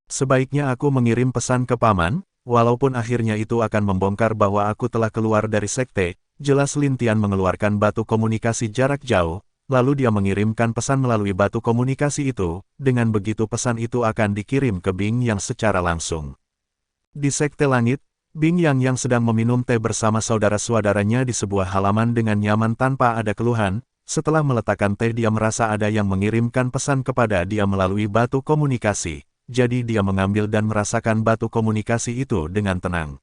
Sebaiknya aku mengirim pesan ke paman, walaupun akhirnya itu akan membongkar bahwa aku telah keluar dari sekte, jelas Lin Tian mengeluarkan batu komunikasi jarak jauh, lalu dia mengirimkan pesan melalui batu komunikasi itu, dengan begitu pesan itu akan dikirim ke Bing Yang secara langsung. Di sekte langit, Bing Yang sedang meminum teh bersama saudara-saudaranya di sebuah halaman dengan nyaman tanpa ada keluhan, setelah meletakkan teh dia merasa ada yang mengirimkan pesan kepada dia melalui batu komunikasi, jadi dia mengambil dan merasakan batu komunikasi itu dengan tenang.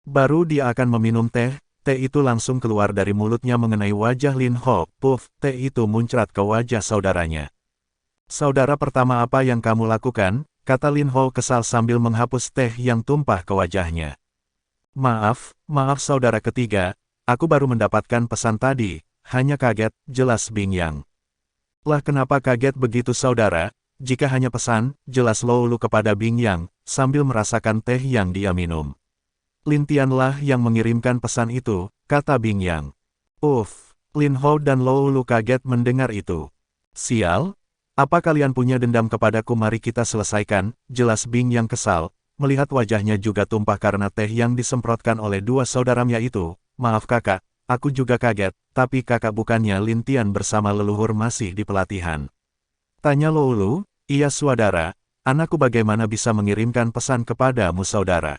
Baru dia akan meminum teh, teh itu langsung keluar dari mulutnya mengenai wajah Lin Ho, puff, teh itu muncrat ke wajah saudaranya. Saudara pertama apa yang kamu lakukan, kata Lin Ho kesal sambil menghapus teh yang tumpah ke wajahnya. Maaf saudara ketiga, aku baru mendapatkan pesan tadi, hanya kaget, jelas Bing Yang. Lah kenapa kaget begitu saudara, jika hanya pesan, jelas Loulu kepada Bing Yang, sambil merasakan teh yang dia minum. Lin Tianlah yang mengirimkan pesan itu, kata Bing Yang. Lin Ho dan Loulu kaget mendengar itu. Sial, apa kalian punya dendam kepadaku mari kita selesaikan, jelas Bing Yang kesal. Melihat wajahnya juga tumpah karena teh yang disemprotkan oleh dua saudaranya itu. Maaf kakak, aku juga kaget, tapi kakak bukannya Lin Tian bersama leluhur masih di pelatihan. Tanya Loulu, iya saudara, anakku bagaimana bisa mengirimkan pesan kepadamu saudara?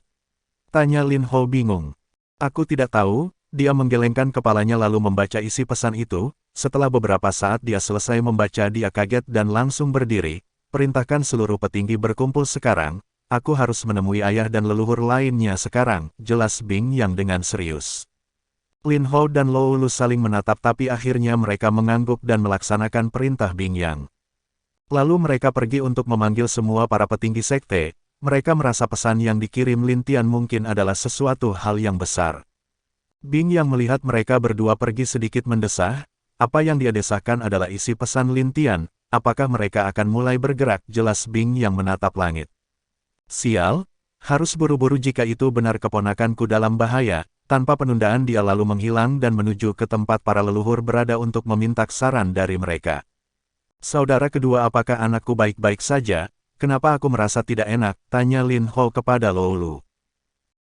Tanya Lin Ho bingung. Aku tidak tahu, dia menggelengkan kepalanya lalu membaca isi pesan itu. Setelah beberapa saat dia selesai membaca, dia kaget dan langsung berdiri. Perintahkan seluruh petinggi berkumpul sekarang. Aku harus menemui ayah dan leluhur lainnya sekarang, jelas Bing Yang dengan serius. Lin Ho dan Lo Lu saling menatap tapi akhirnya mereka mengangguk dan melaksanakan perintah Bing Yang. Lalu mereka pergi untuk memanggil semua para petinggi sekte. Mereka merasa pesan yang dikirim Lin Tian mungkin adalah sesuatu hal yang besar. Bing Yang melihat mereka berdua pergi sedikit mendesah. Apa yang dia desahkan adalah isi pesan Lin Tian. Apakah mereka akan mulai bergerak? Jelas Bing Yang menatap langit. Sial, harus buru-buru jika itu benar keponakanku dalam bahaya. Tanpa penundaan dia lalu menghilang dan menuju ke tempat para leluhur berada untuk meminta saran dari mereka. Saudara kedua, apakah anakku baik-baik saja? Kenapa aku merasa tidak enak? Tanya Lin Ho kepada Lo Lu.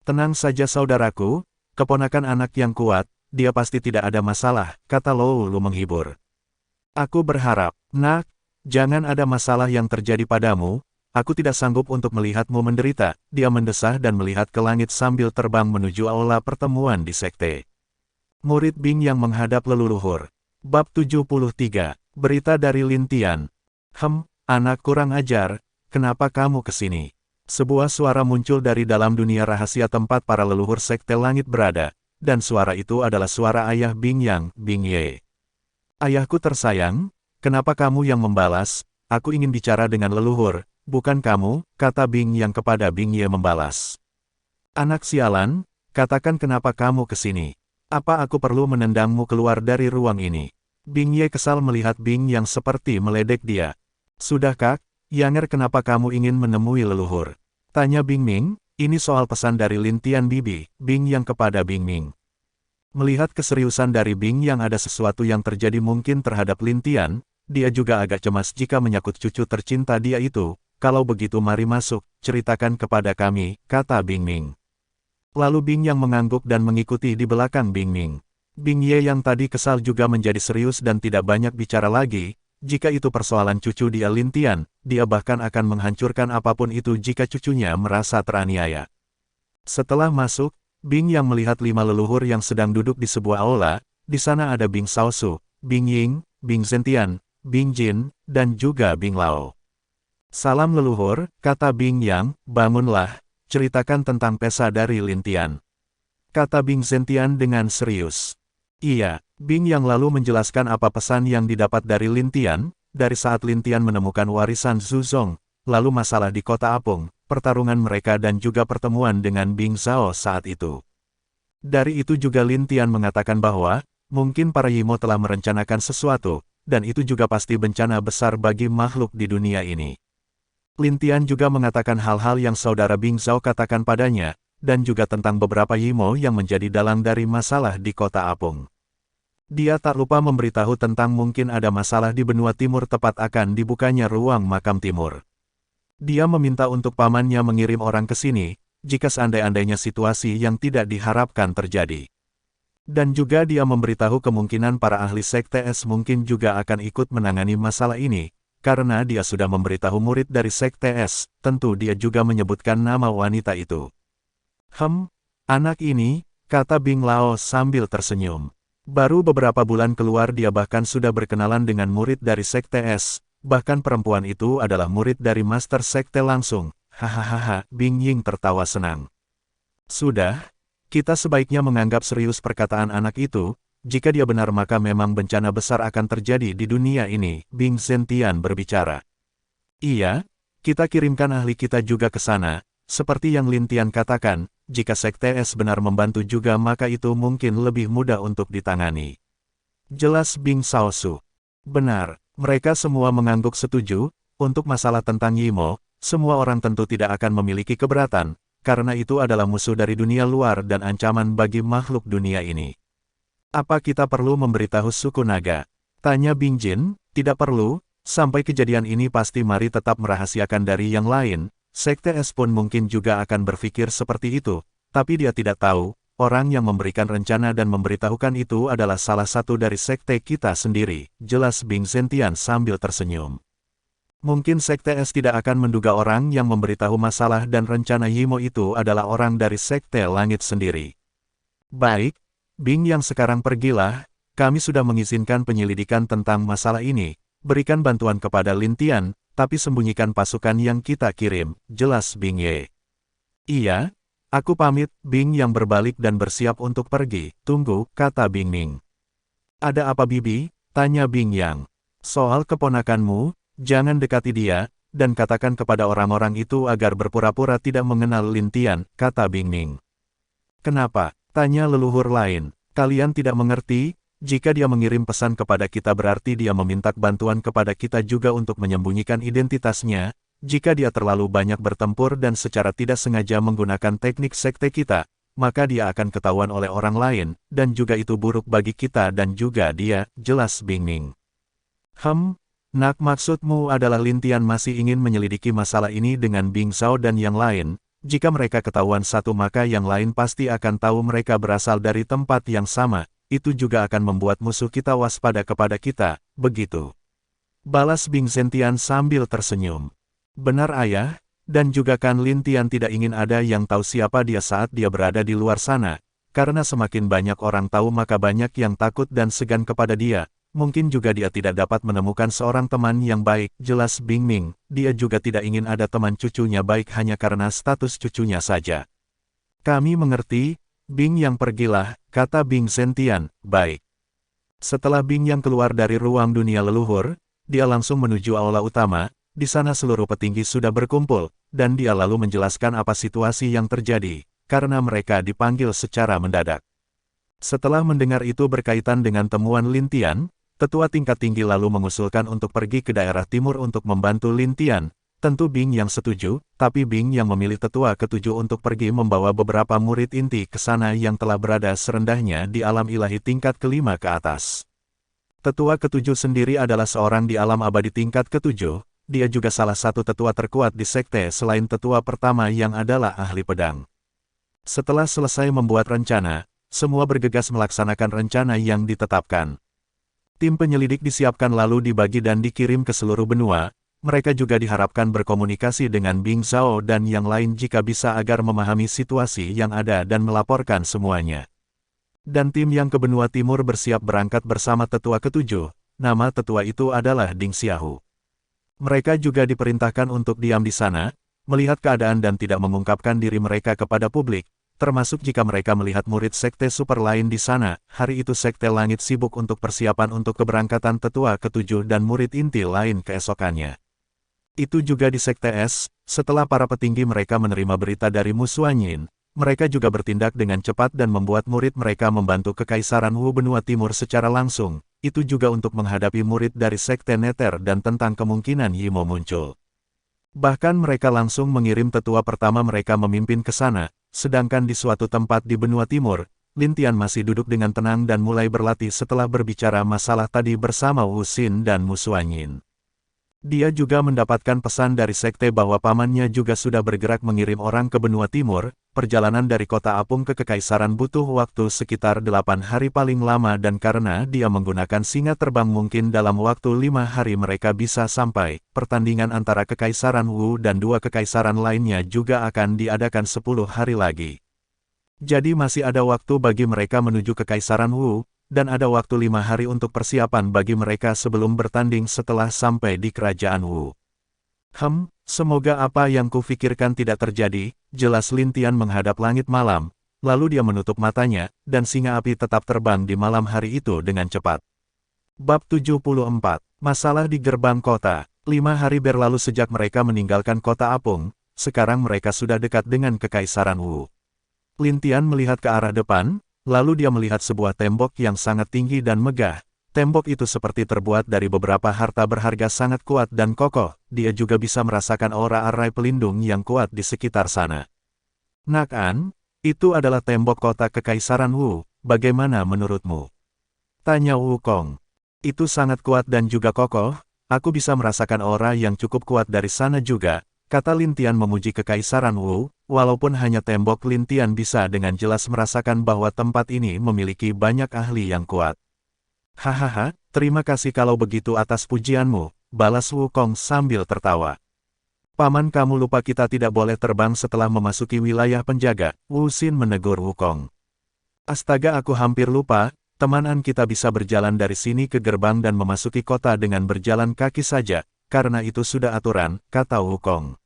Tenang saja saudaraku, keponakan anak yang kuat, dia pasti tidak ada masalah, kata Lo Lu menghibur. Aku berharap, nak, jangan ada masalah yang terjadi padamu. Aku tidak sanggup untuk melihatmu menderita, dia mendesah dan melihat ke langit sambil terbang menuju aula pertemuan di sekte. Murid Bing yang menghadap leluhur. Bab 73, berita dari Lin Tian. Anak kurang ajar, kenapa kamu ke sini? Sebuah suara muncul dari dalam dunia rahasia tempat para leluhur sekte langit berada, dan suara itu adalah suara ayah Bing Yang, Bing Ye. Ayahku tersayang, kenapa kamu yang membalas? Aku ingin bicara dengan leluhur. Bukan kamu, kata Bing Yang kepada Bing Ye membalas. Anak sialan, katakan kenapa kamu ke sini. Apa aku perlu menendangmu keluar dari ruang ini? Bing Ye kesal melihat Bing Yang seperti meledek dia. Sudah kak, Yanger kenapa kamu ingin menemui leluhur? Tanya Bing Ming, ini soal pesan dari Lin Tian Bibi, Bing Yang kepada Bing Ming. Melihat keseriusan dari Bing Yang ada sesuatu yang terjadi mungkin terhadap Lin Tian, dia juga agak cemas jika menyangkut cucu tercinta dia itu. Kalau begitu mari masuk, ceritakan kepada kami, kata Bing Ming. Lalu Bing Yang mengangguk dan mengikuti di belakang Bing Ming. Bing Ye yang tadi kesal juga menjadi serius dan tidak banyak bicara lagi. Jika itu persoalan cucu dia Lin Tian, dia bahkan akan menghancurkan apapun itu jika cucunya merasa teraniaya. Setelah masuk, Bing Yang melihat 5 leluhur yang sedang duduk di sebuah aula. Di sana ada Bing Shaosu, Bing Ying, Bing Zentian, Bing Jin, dan juga Bing Lao. Salam leluhur, kata Bing Yang, bangunlah, ceritakan tentang pesa dari Lin Tian. Kata Bing Zentian dengan serius. Iya, Bing Yang lalu menjelaskan apa pesan yang didapat dari Lin Tian, dari saat Lin Tian menemukan warisan Zuzong, lalu masalah di kota Apung, pertarungan mereka dan juga pertemuan dengan Bing Zhao saat itu. Dari itu juga Lin Tian mengatakan bahwa, mungkin para Yimo telah merencanakan sesuatu, dan itu juga pasti bencana besar bagi makhluk di dunia ini. Lin Tian juga mengatakan hal-hal yang saudara Bing Zhao katakan padanya, dan juga tentang beberapa Yimo yang menjadi dalang dari masalah di kota Apung. Dia tak lupa memberitahu tentang mungkin ada masalah di benua timur tepat akan dibukanya ruang makam timur. Dia meminta untuk pamannya mengirim orang ke sini, jika seandai-andainya situasi yang tidak diharapkan terjadi. Dan juga dia memberitahu kemungkinan para ahli sekte es mungkin juga akan ikut menangani masalah ini. Karena dia sudah memberitahu murid dari sekte es, tentu dia juga menyebutkan nama wanita itu. Anak ini, kata Bing Lao sambil tersenyum. Baru beberapa bulan keluar dia bahkan sudah berkenalan dengan murid dari sekte es, bahkan perempuan itu adalah murid dari master sekte langsung. Hahaha, Bing Ying tertawa senang. Sudah, kita sebaiknya menganggap serius perkataan anak itu. Jika dia benar maka memang bencana besar akan terjadi di dunia ini, Bing Zentian berbicara. Iya, kita kirimkan ahli kita juga ke sana, seperti yang Lin Tian katakan, jika sekte es benar membantu juga maka itu mungkin lebih mudah untuk ditangani. Jelas Bing Shaosu. Benar, mereka semua mengangguk setuju, untuk masalah tentang Yimo, semua orang tentu tidak akan memiliki keberatan, karena itu adalah musuh dari dunia luar dan ancaman bagi makhluk dunia ini. Apa kita perlu memberitahu suku naga? Tanya Bing Jin, tidak perlu, sampai kejadian ini pasti mari tetap merahasiakan dari yang lain, sekte es pun mungkin juga akan berpikir seperti itu, tapi dia tidak tahu, orang yang memberikan rencana dan memberitahukan itu adalah salah satu dari sekte kita sendiri, jelas Bing Zentian sambil tersenyum. Mungkin Sekte Es tidak akan menduga orang yang memberitahu masalah dan rencana Yimo itu adalah orang dari Sekte Langit sendiri. Baik, Bing yang sekarang pergilah, kami sudah mengizinkan penyelidikan tentang masalah ini, berikan bantuan kepada Lin Tian, tapi sembunyikan pasukan yang kita kirim, jelas Bing Ye. Iya, aku pamit, Bing yang berbalik dan bersiap untuk pergi. Tunggu, kata Bing Ning. Ada apa Bibi? Tanya Bing Yang. Soal keponakanmu, jangan dekati dia, dan katakan kepada orang-orang itu agar berpura-pura tidak mengenal Lin Tian, kata Bing Ning. Kenapa? Tanya leluhur lain. Kalian tidak mengerti? Jika dia mengirim pesan kepada kita berarti dia meminta bantuan kepada kita juga untuk menyembunyikan identitasnya. Jika dia terlalu banyak bertempur dan secara tidak sengaja menggunakan teknik sekte kita, maka dia akan ketahuan oleh orang lain, dan juga itu buruk bagi kita dan juga dia, jelas Bing Ning. Nak maksudmu adalah Lin Tian masih ingin menyelidiki masalah ini dengan Bing Zhao dan yang lain, jika mereka ketahuan satu maka yang lain pasti akan tahu mereka berasal dari tempat yang sama, itu juga akan membuat musuh kita waspada kepada kita, begitu. Balas Bing Zentian sambil tersenyum. Benar ayah, dan juga kan Lin Tian tidak ingin ada yang tahu siapa dia saat dia berada di luar sana, karena semakin banyak orang tahu maka banyak yang takut dan segan kepada dia, mungkin juga dia tidak dapat menemukan seorang teman yang baik, jelas Bing Ning, dia juga tidak ingin ada teman cucunya baik hanya karena status cucunya saja. Kami mengerti, Bing Yang pergilah, kata Bing Zentian, baik. Setelah Bing Yang keluar dari ruang dunia leluhur, dia langsung menuju aula utama. Di sana seluruh petinggi sudah berkumpul, dan dia lalu menjelaskan apa situasi yang terjadi, karena mereka dipanggil secara mendadak. Setelah mendengar itu berkaitan dengan temuan Lin Tian, tetua tingkat tinggi lalu mengusulkan untuk pergi ke daerah timur untuk membantu Lin Tian. Tentu Bing Yang setuju, tapi Bing Yang memilih tetua ketujuh untuk pergi membawa beberapa murid inti ke sana yang telah berada serendahnya di alam ilahi tingkat kelima ke atas. Tetua ketujuh sendiri adalah seorang di alam abadi tingkat ketujuh. Dia juga salah satu tetua terkuat di sekte selain tetua pertama yang adalah ahli pedang. Setelah selesai membuat rencana, semua bergegas melaksanakan rencana yang ditetapkan. Tim penyelidik disiapkan lalu dibagi dan dikirim ke seluruh benua. Mereka juga diharapkan berkomunikasi dengan Bing Zhao dan yang lain jika bisa agar memahami situasi yang ada dan melaporkan semuanya. Dan tim yang ke benua timur bersiap berangkat bersama tetua ketujuh. Nama tetua itu adalah Ding Xiaohu. Mereka juga diperintahkan untuk diam di sana, melihat keadaan dan tidak mengungkapkan diri mereka kepada publik, termasuk jika mereka melihat murid sekte super lain di sana. Hari itu sekte langit sibuk untuk persiapan untuk keberangkatan tetua ketujuh dan murid inti lain keesokannya. Itu juga di sekte Es, setelah para petinggi mereka menerima berita dari Mu Xuanyin, mereka juga bertindak dengan cepat dan membuat murid mereka membantu Kekaisaran Wu benua timur secara langsung. Itu juga untuk menghadapi murid dari Sekte Nether dan tentang kemungkinan Yimo muncul. Bahkan mereka langsung mengirim tetua pertama mereka memimpin ke sana, sedangkan di suatu tempat di benua timur, Lin Tian masih duduk dengan tenang dan mulai berlatih setelah berbicara masalah tadi bersama Wu Xin dan Mu Xuanyin. Dia juga mendapatkan pesan dari sekte bahwa pamannya juga sudah bergerak mengirim orang ke benua timur. Perjalanan dari kota apung ke kekaisaran butuh waktu sekitar 8 hari paling lama dan karena dia menggunakan singa terbang mungkin dalam waktu 5 hari mereka bisa sampai. Pertandingan antara kekaisaran Wu dan dua kekaisaran lainnya juga akan diadakan 10 hari lagi. Jadi masih ada waktu bagi mereka menuju kekaisaran Wu, dan ada waktu 5 hari untuk persiapan bagi mereka sebelum bertanding setelah sampai di kerajaan Wu. Semoga apa yang kufikirkan tidak terjadi, jelas Lin Tian menghadap langit malam, lalu dia menutup matanya, dan singa api tetap terbang di malam hari itu dengan cepat. Bab 74, Masalah di Gerbang Kota. 5 hari berlalu sejak mereka meninggalkan kota apung, sekarang mereka sudah dekat dengan kekaisaran Wu. Lin Tian melihat ke arah depan, lalu dia melihat sebuah tembok yang sangat tinggi dan megah. Tembok itu seperti terbuat dari beberapa harta berharga sangat kuat dan kokoh. Dia juga bisa merasakan aura arai pelindung yang kuat di sekitar sana. Nak An, itu adalah tembok kota kekaisaran Wu, bagaimana menurutmu? Tanya Wu Kong. Itu sangat kuat dan juga kokoh, aku bisa merasakan aura yang cukup kuat dari sana juga, kata Lin Tian memuji kekaisaran Wu, walaupun hanya tembok Lin Tian bisa dengan jelas merasakan bahwa tempat ini memiliki banyak ahli yang kuat. Hahaha, terima kasih kalau begitu atas pujianmu, balas Wukong sambil tertawa. Paman, kamu lupa kita tidak boleh terbang setelah memasuki wilayah penjaga, Wu Xin menegur Wukong. Astaga, aku hampir lupa, temanan kita bisa berjalan dari sini ke gerbang dan memasuki kota dengan berjalan kaki saja, karena itu sudah aturan, kata Wukong.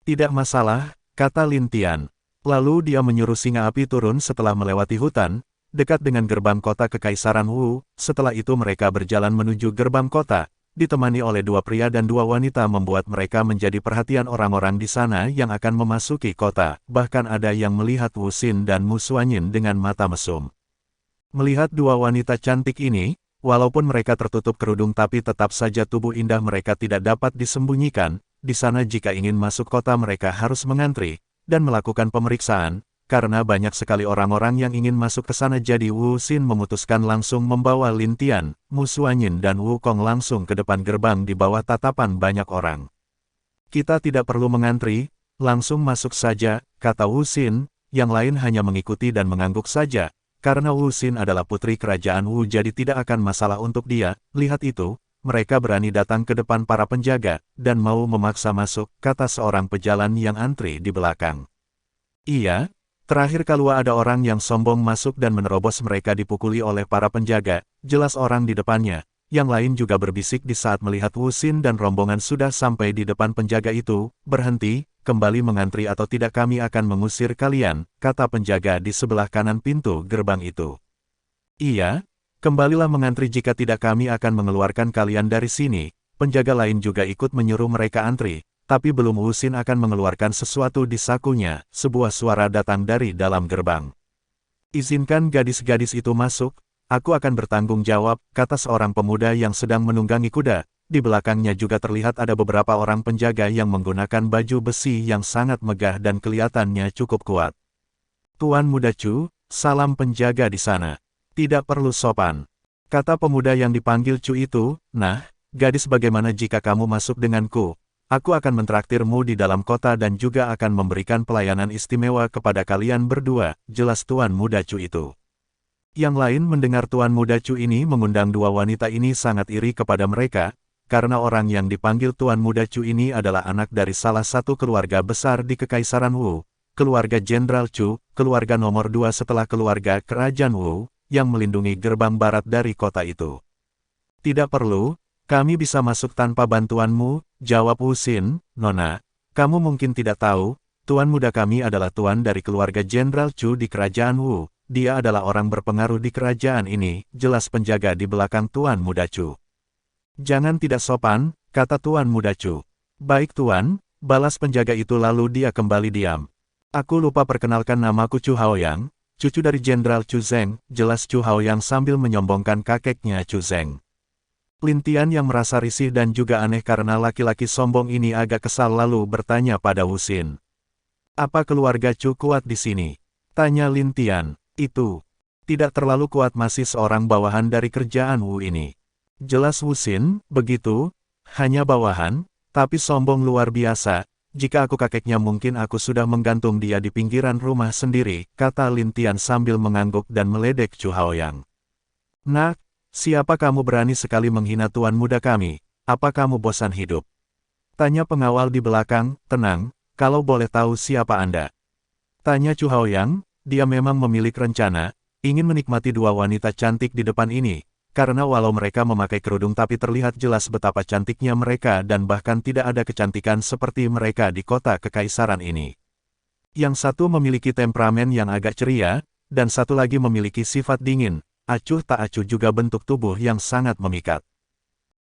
Tidak masalah, kata Lin Tian. Lalu dia menyuruh singa api turun setelah melewati hutan, dekat dengan gerbang kota Kekaisaran Wu. Setelah itu mereka berjalan menuju gerbang kota, ditemani oleh dua pria dan dua wanita membuat mereka menjadi perhatian orang-orang di sana yang akan memasuki kota. Bahkan ada yang melihat Wu Xin dan Mu Xuanyin dengan mata mesum. Melihat dua wanita cantik ini, walaupun mereka tertutup kerudung tapi tetap saja tubuh indah mereka tidak dapat disembunyikan. Di sana jika ingin masuk kota mereka harus mengantri dan melakukan pemeriksaan, karena banyak sekali orang-orang yang ingin masuk ke sana. Jadi Wu Xin memutuskan langsung membawa Lin Tian, Mu Xuanyin dan Wukong langsung ke depan gerbang di bawah tatapan banyak orang. Kita tidak perlu mengantri, langsung masuk saja, kata Wu Xin. Yang lain hanya mengikuti dan mengangguk saja, karena Wu Xin adalah putri kerajaan Wu jadi tidak akan masalah untuk dia. Lihat itu, mereka berani datang ke depan para penjaga, dan mau memaksa masuk, kata seorang pejalan yang antri di belakang. Iya, terakhir kalau ada orang yang sombong masuk dan menerobos mereka dipukuli oleh para penjaga, jelas orang di depannya. Yang lain juga berbisik di saat melihat Wu Xin dan rombongan sudah sampai di depan penjaga itu. Berhenti, kembali mengantri atau tidak kami akan mengusir kalian, kata penjaga di sebelah kanan pintu gerbang itu. Iya, kembalilah mengantri jika tidak kami akan mengeluarkan kalian dari sini. Penjaga lain juga ikut menyuruh mereka antri, tapi belum Wu Xin akan mengeluarkan sesuatu di sakunya, sebuah suara datang dari dalam gerbang. Izinkan gadis-gadis itu masuk, aku akan bertanggung jawab, kata seorang pemuda yang sedang menunggangi kuda. Di belakangnya juga terlihat ada beberapa orang penjaga yang menggunakan baju besi yang sangat megah dan kelihatannya cukup kuat. Tuan Muda Chu, salam penjaga di sana. Tidak perlu sopan, kata pemuda yang dipanggil Chu itu. Nah, gadis, bagaimana jika kamu masuk denganku? Aku akan mentraktirmu di dalam kota dan juga akan memberikan pelayanan istimewa kepada kalian berdua, jelas Tuan Muda Chu itu. Yang lain mendengar Tuan Muda Chu ini mengundang dua wanita ini sangat iri kepada mereka, karena orang yang dipanggil Tuan Muda Chu ini adalah anak dari salah satu keluarga besar di Kekaisaran Wu, keluarga Jenderal Chu, keluarga nomor 2 setelah keluarga Kerajaan Wu, yang melindungi gerbang barat dari kota itu. Tidak perlu, kami bisa masuk tanpa bantuanmu, jawab Wu Xin. Nona, kamu mungkin tidak tahu, Tuan muda kami adalah tuan dari keluarga Jenderal Chu di Kerajaan Wu. Dia adalah orang berpengaruh di kerajaan ini, jelas penjaga di belakang Tuan Muda Chu. Jangan tidak sopan, kata Tuan Muda Chu. Baik Tuan, balas penjaga itu lalu dia kembali diam. Aku lupa perkenalkan namaku Chu Haoyang, cucu dari Jenderal Chu Zeng, jelas Chu Haoyang sambil menyombongkan kakeknya Chu Zeng. Lin Tian yang merasa risih dan juga aneh karena laki-laki sombong ini agak kesal lalu bertanya pada Wu Xin. Apa keluarga Chu kuat di sini? Tanya Lin Tian. Itu tidak terlalu kuat, masih seorang bawahan dari kerajaan Wu ini. Jelas Wu Xin, begitu, hanya bawahan, tapi sombong luar biasa. Jika aku kakeknya mungkin aku sudah menggantung dia di pinggiran rumah sendiri, kata Lin Tian sambil mengangguk dan meledek Chu Haoyang. Nak, siapa kamu berani sekali menghina tuan muda kami? Apa kamu bosan hidup? Tanya pengawal di belakang. Tenang, kalau boleh tahu siapa Anda? Tanya Chu Haoyang. Dia memang memiliki rencana, ingin menikmati dua wanita cantik di depan ini, karena walau mereka memakai kerudung tapi terlihat jelas betapa cantiknya mereka dan bahkan tidak ada kecantikan seperti mereka di kota kekaisaran ini. Yang satu memiliki temperamen yang agak ceria, dan satu lagi memiliki sifat dingin, acuh tak acuh juga bentuk tubuh yang sangat memikat.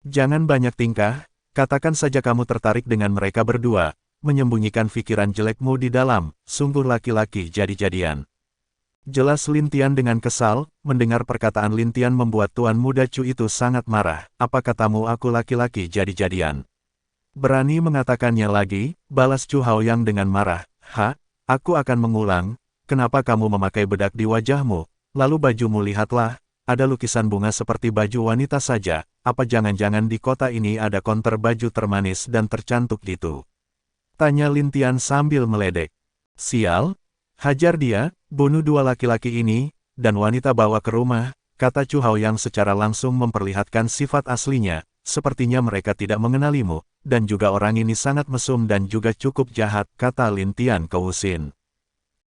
Jangan banyak tingkah, katakan saja kamu tertarik dengan mereka berdua, menyembunyikan pikiran jelekmu di dalam, sungguh laki-laki jadi-jadian. Jelas Lin Tian dengan kesal, mendengar perkataan Lin Tian membuat Tuan Muda Chu itu sangat marah. Apa katamu aku laki-laki jadi-jadian? Berani mengatakannya lagi, balas Chu Haoyang dengan marah. Aku akan mengulang, kenapa kamu memakai bedak di wajahmu? Lalu bajumu lihatlah, ada lukisan bunga seperti baju wanita saja, apa jangan-jangan di kota ini ada konter baju termanis dan tercantik gitu? Tanya Lin Tian sambil meledek. Sial, hajar dia, bunuh dua laki-laki ini, dan wanita bawa ke rumah, kata Chu Haoyang secara langsung memperlihatkan sifat aslinya, sepertinya mereka tidak mengenalimu, dan juga orang ini sangat mesum dan juga cukup jahat, kata Lin Tian ke Wu Xin.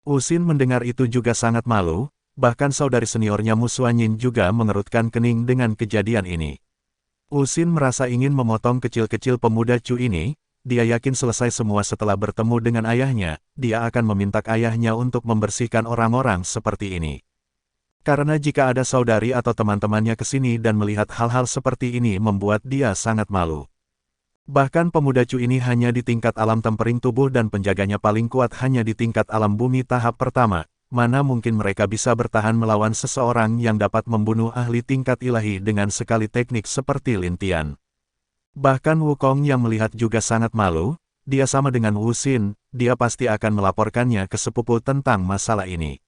Wu Xin mendengar itu juga sangat malu, bahkan saudari seniornya Mu Xuanyin juga mengerutkan kening dengan kejadian ini. Wu Xin merasa ingin memotong kecil-kecil pemuda Chu ini, dia yakin selesai semua setelah bertemu dengan ayahnya, dia akan meminta ayahnya untuk membersihkan orang-orang seperti ini. Karena jika ada saudari atau teman-temannya ke sini dan melihat hal-hal seperti ini membuat dia sangat malu. Bahkan pemuda Chu ini hanya di tingkat alam tempering tubuh dan penjaganya paling kuat hanya di tingkat alam bumi tahap pertama, mana mungkin mereka bisa bertahan melawan seseorang yang dapat membunuh ahli tingkat ilahi dengan sekali teknik seperti Lin Tian. Bahkan Wukong yang melihat juga sangat malu, dia sama dengan Wu Xin, dia pasti akan melaporkannya ke sepupu tentang masalah ini.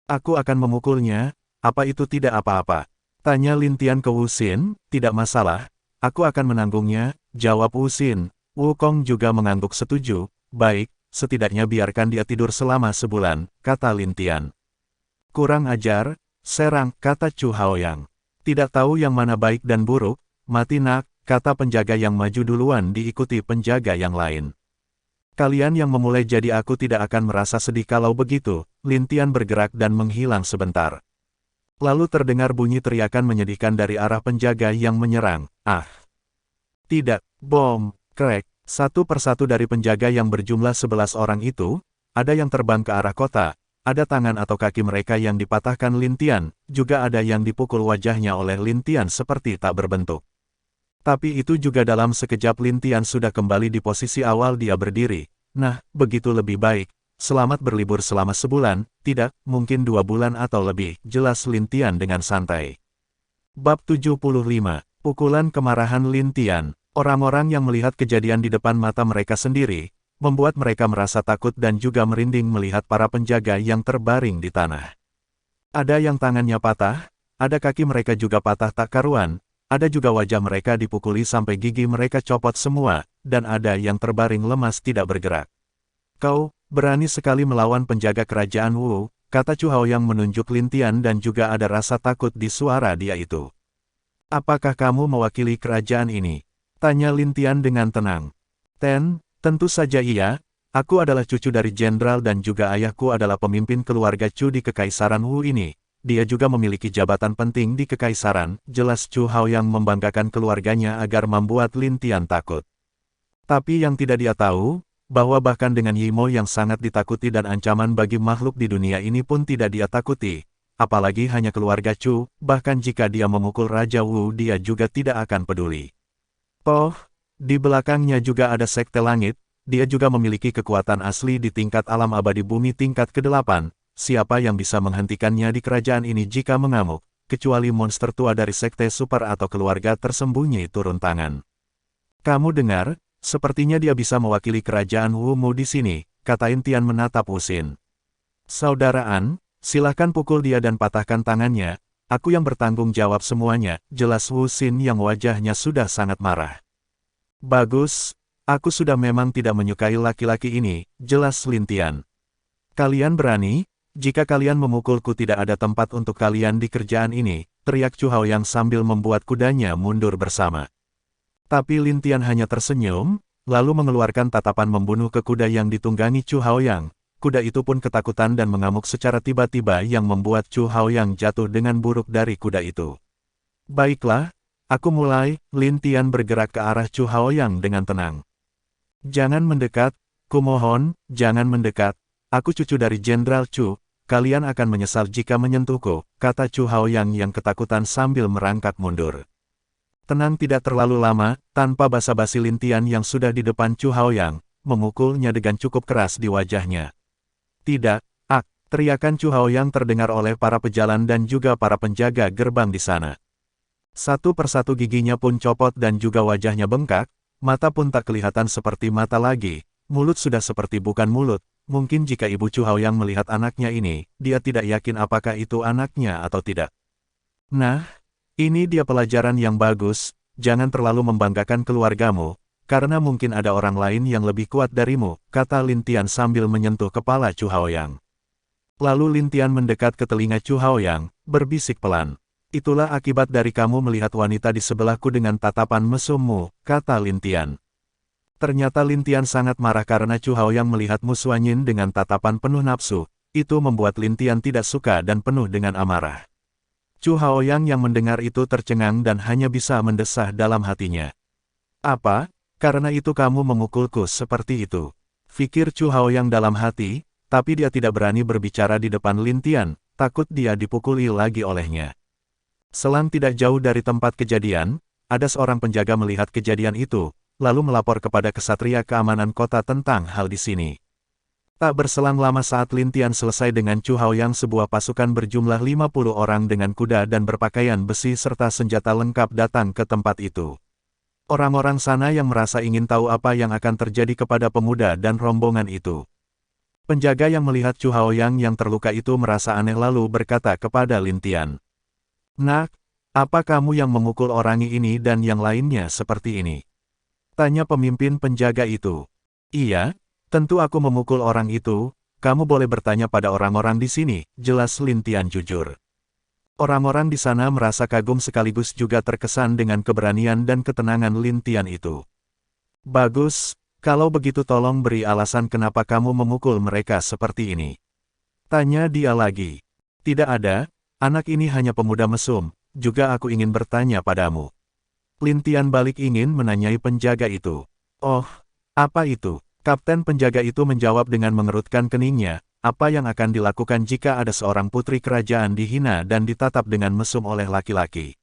Aku akan memukulnya, apa itu tidak apa-apa? Tanya Lin Tian ke Wu Xin, tidak masalah, aku akan menanggungnya, jawab Wu Xin. Wukong juga mengangguk setuju, baik, setidaknya biarkan dia tidur selama sebulan, kata Lin Tian. Kurang ajar, serang, kata Chu Haoyang. Tidak tahu yang mana baik dan buruk, mati nak, kata penjaga yang maju duluan diikuti penjaga yang lain. Kalian yang memulai jadi aku tidak akan merasa sedih kalau begitu, Lin Tian bergerak dan menghilang sebentar. Lalu terdengar bunyi teriakan menyedihkan dari arah penjaga yang menyerang, ah. Tidak, bom, krek, satu persatu dari penjaga yang berjumlah 11 orang itu, ada yang terbang ke arah kota, ada tangan atau kaki mereka yang dipatahkan Lin Tian, juga ada yang dipukul wajahnya oleh Lin Tian seperti tak berbentuk. Tapi itu juga dalam sekejap Lin Tian sudah kembali di posisi awal dia berdiri. Nah, begitu lebih baik. Selamat berlibur selama sebulan, tidak, mungkin 2 bulan atau lebih, jelas Lin Tian dengan santai. Bab 75, Pukulan Kemarahan Lin Tian. Orang-orang yang melihat kejadian di depan mata mereka sendiri, membuat mereka merasa takut dan juga merinding melihat para penjaga yang terbaring di tanah. Ada yang tangannya patah, ada kaki mereka juga patah tak karuan, ada juga wajah mereka dipukuli sampai gigi mereka copot semua, dan ada yang terbaring lemas tidak bergerak. Kau, berani sekali melawan penjaga kerajaan Wu, kata Chu Haoyang menunjuk Lin Tian dan juga ada rasa takut di suara dia itu. Apakah kamu mewakili kerajaan ini? Tanya Lin Tian dengan tenang. Tentu saja iya, aku adalah cucu dari jenderal dan juga ayahku adalah pemimpin keluarga Chu di Kekaisaran Wu ini. Dia juga memiliki jabatan penting di Kekaisaran, jelas Chu Haoyang membanggakan keluarganya agar membuat Lin Tian takut. Tapi yang tidak dia tahu, bahwa bahkan dengan Yimo yang sangat ditakuti dan ancaman bagi makhluk di dunia ini pun tidak dia takuti, apalagi hanya keluarga Chu, bahkan jika dia memukul Raja Wu dia juga tidak akan peduli. Toh, di belakangnya juga ada Sekte Langit, dia juga memiliki kekuatan asli di tingkat alam abadi bumi tingkat ke-8, siapa yang bisa menghentikannya di kerajaan ini jika mengamuk, kecuali monster tua dari Sekte Super atau keluarga tersembunyi turun tangan. Kamu dengar, sepertinya dia bisa mewakili kerajaan Wu Mu di sini, kata Lin Tian menatap Wu Xin. Saudaraan, silahkan pukul dia dan patahkan tangannya, aku yang bertanggung jawab semuanya, jelas Wu Xin yang wajahnya sudah sangat marah. Bagus, aku sudah memang tidak menyukai laki-laki ini, jelas Lin Tian. Kalian berani? Jika kalian memukulku tidak ada tempat untuk kalian di kerjaan ini, teriak Chu Haoyang sambil membuat kudanya mundur bersama. Tapi Lin Tian hanya tersenyum, lalu mengeluarkan tatapan membunuh ke kuda yang ditunggangi Chu Haoyang. Kuda itu pun ketakutan dan mengamuk secara tiba-tiba yang membuat Chu Haoyang jatuh dengan buruk dari kuda itu. Baiklah, aku mulai, Lin Tian bergerak ke arah Chu Haoyang dengan tenang. Jangan mendekat, kumohon, jangan mendekat. Aku cucu dari Jenderal Chu, kalian akan menyesal jika menyentuhku, kata Chu Haoyang yang ketakutan sambil merangkak mundur. Tenang tidak terlalu lama, tanpa basa-basi Lin Tian yang sudah di depan Chu Haoyang, memukulnya dengan cukup keras di wajahnya. Tidak, teriakan Chu Haoyang terdengar oleh para pejalan dan juga para penjaga gerbang di sana. Satu persatu giginya pun copot dan juga wajahnya bengkak, mata pun tak kelihatan seperti mata lagi, mulut sudah seperti bukan mulut. Mungkin jika ibu Chu Haoyang melihat anaknya ini, dia tidak yakin apakah itu anaknya atau tidak. Nah, ini dia pelajaran yang bagus, jangan terlalu membanggakan keluargamu, karena mungkin ada orang lain yang lebih kuat darimu, kata Lin Tian sambil menyentuh kepala Chu Haoyang. Lalu Lin Tian mendekat ke telinga Chu Haoyang, berbisik pelan. Itulah akibat dari kamu melihat wanita di sebelahku dengan tatapan mesummu, kata Lin Tian. Ternyata Lin Tian sangat marah karena Chu Haoyang melihat Mu Xuanyin dengan tatapan penuh nafsu. Itu membuat Lin Tian tidak suka dan penuh dengan amarah. Chu Haoyang yang mendengar itu tercengang dan hanya bisa mendesah dalam hatinya. Apa? Karena itu kamu memukulku seperti itu. Fikir Chu Haoyang dalam hati, tapi dia tidak berani berbicara di depan Lin Tian, takut dia dipukuli lagi olehnya. Selang tidak jauh dari tempat kejadian, ada seorang penjaga melihat kejadian itu, lalu melapor kepada Ksatria Keamanan Kota tentang hal di sini. Tak berselang lama saat Lin Tian selesai dengan Chu Haoyang, sebuah pasukan berjumlah 50 orang dengan kuda dan berpakaian besi serta senjata lengkap datang ke tempat itu. Orang-orang sana yang merasa ingin tahu apa yang akan terjadi kepada pemuda dan rombongan itu. Penjaga yang melihat Chu Haoyang yang terluka itu merasa aneh lalu berkata kepada Lin Tian. Nak, apa kamu yang memukul orang ini dan yang lainnya seperti ini? Tanya pemimpin penjaga itu. Iya, tentu aku memukul orang itu, kamu boleh bertanya pada orang-orang di sini, jelas Lin Tian jujur. Orang-orang di sana merasa kagum sekaligus juga terkesan dengan keberanian dan ketenangan Lin Tian itu. Bagus, kalau begitu tolong beri alasan kenapa kamu memukul mereka seperti ini. Tanya dia lagi. Tidak ada. Anak ini hanya pemuda mesum, juga aku ingin bertanya padamu. Lin Tian balik ingin menanyai penjaga itu. Oh, apa itu? Kapten penjaga itu menjawab dengan mengerutkan keningnya, apa yang akan dilakukan jika ada seorang putri kerajaan dihina dan ditatap dengan mesum oleh laki-laki?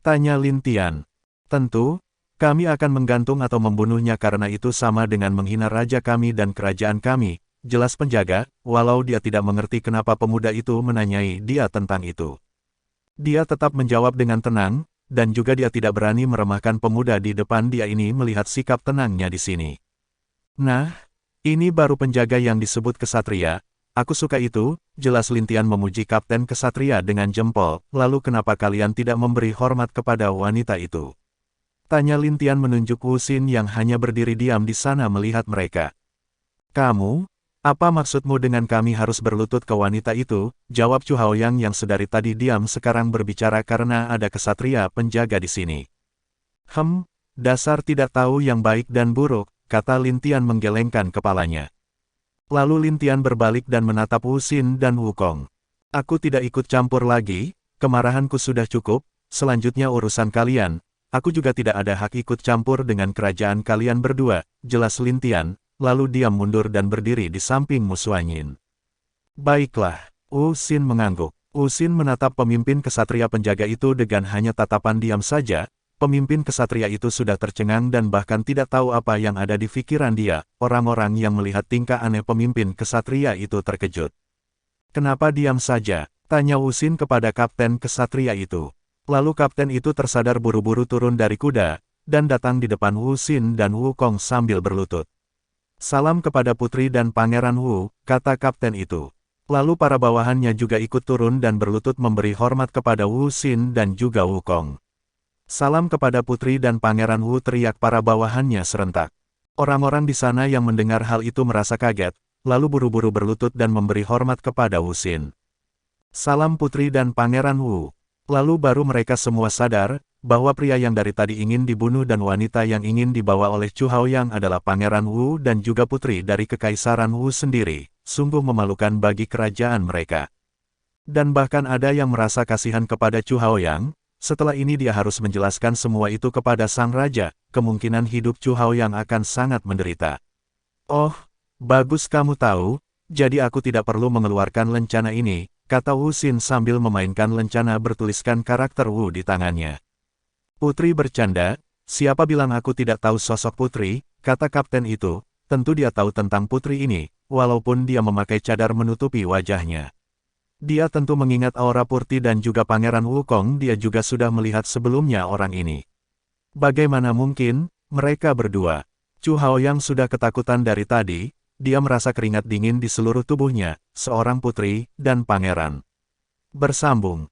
Tanya Lin Tian. Tentu, kami akan menggantung atau membunuhnya karena itu sama dengan menghina raja kami dan kerajaan kami. Jelas penjaga, walau dia tidak mengerti kenapa pemuda itu menanyai dia tentang itu. Dia tetap menjawab dengan tenang, dan juga dia tidak berani meremehkan pemuda di depan dia ini melihat sikap tenangnya di sini. Nah, ini baru penjaga yang disebut kesatria, aku suka itu, jelas Lin Tian memuji Kapten Kesatria dengan jempol, lalu kenapa kalian tidak memberi hormat kepada wanita itu? Tanya Lin Tian menunjuk Wu Xin yang hanya berdiri diam di sana melihat mereka. Kamu? Apa maksudmu dengan kami harus berlutut ke wanita itu? Jawab Chu Haoyang yang sedari tadi diam sekarang berbicara karena ada kesatria penjaga di sini. Dasar tidak tahu yang baik dan buruk, kata Lin Tian menggelengkan kepalanya. Lalu Lin Tian berbalik dan menatap Wu Xin dan Wukong. Aku tidak ikut campur lagi, kemarahanku sudah cukup, selanjutnya urusan kalian, aku juga tidak ada hak ikut campur dengan kerajaan kalian berdua, jelas Lin Tian. Lalu dia mundur dan berdiri di samping Mu Xuanyin. Baiklah, Wu Xin mengangguk. Wu Xin menatap pemimpin kesatria penjaga itu dengan hanya tatapan diam saja. Pemimpin kesatria itu sudah tercengang dan bahkan tidak tahu apa yang ada di pikiran dia. Orang-orang yang melihat tingkah aneh pemimpin kesatria itu terkejut. Kenapa diam saja? Tanya Wu Xin kepada kapten kesatria itu. Lalu kapten itu tersadar buru-buru turun dari kuda, dan datang di depan Wu Xin dan Wukong sambil berlutut. Salam kepada putri dan pangeran Wu, kata kapten itu. Lalu para bawahannya juga ikut turun dan berlutut memberi hormat kepada Wu Xin dan juga Wukong. Salam kepada putri dan pangeran Wu, teriak para bawahannya serentak. Orang-orang di sana yang mendengar hal itu merasa kaget, lalu buru-buru berlutut dan memberi hormat kepada Wu Xin. Salam putri dan pangeran Wu. Lalu baru mereka semua sadar, bahwa pria yang dari tadi ingin dibunuh dan wanita yang ingin dibawa oleh Chu Haoyang adalah Pangeran Wu dan juga putri dari Kekaisaran Wu sendiri, sungguh memalukan bagi kerajaan mereka. Dan bahkan ada yang merasa kasihan kepada Chu Haoyang, setelah ini dia harus menjelaskan semua itu kepada sang raja, kemungkinan hidup Chu Haoyang akan sangat menderita. Oh, bagus kamu tahu, jadi aku tidak perlu mengeluarkan lencana ini, kata Wu Xin sambil memainkan lencana bertuliskan karakter Wu di tangannya. Putri bercanda, siapa bilang aku tidak tahu sosok putri, kata kapten itu, tentu dia tahu tentang putri ini, walaupun dia memakai cadar menutupi wajahnya. Dia tentu mengingat aura Purti dan juga Pangeran Wukong, dia juga sudah melihat sebelumnya orang ini. Bagaimana mungkin, mereka berdua. Chu Haoyang sudah ketakutan dari tadi, dia merasa keringat dingin di seluruh tubuhnya, seorang putri dan pangeran. Bersambung.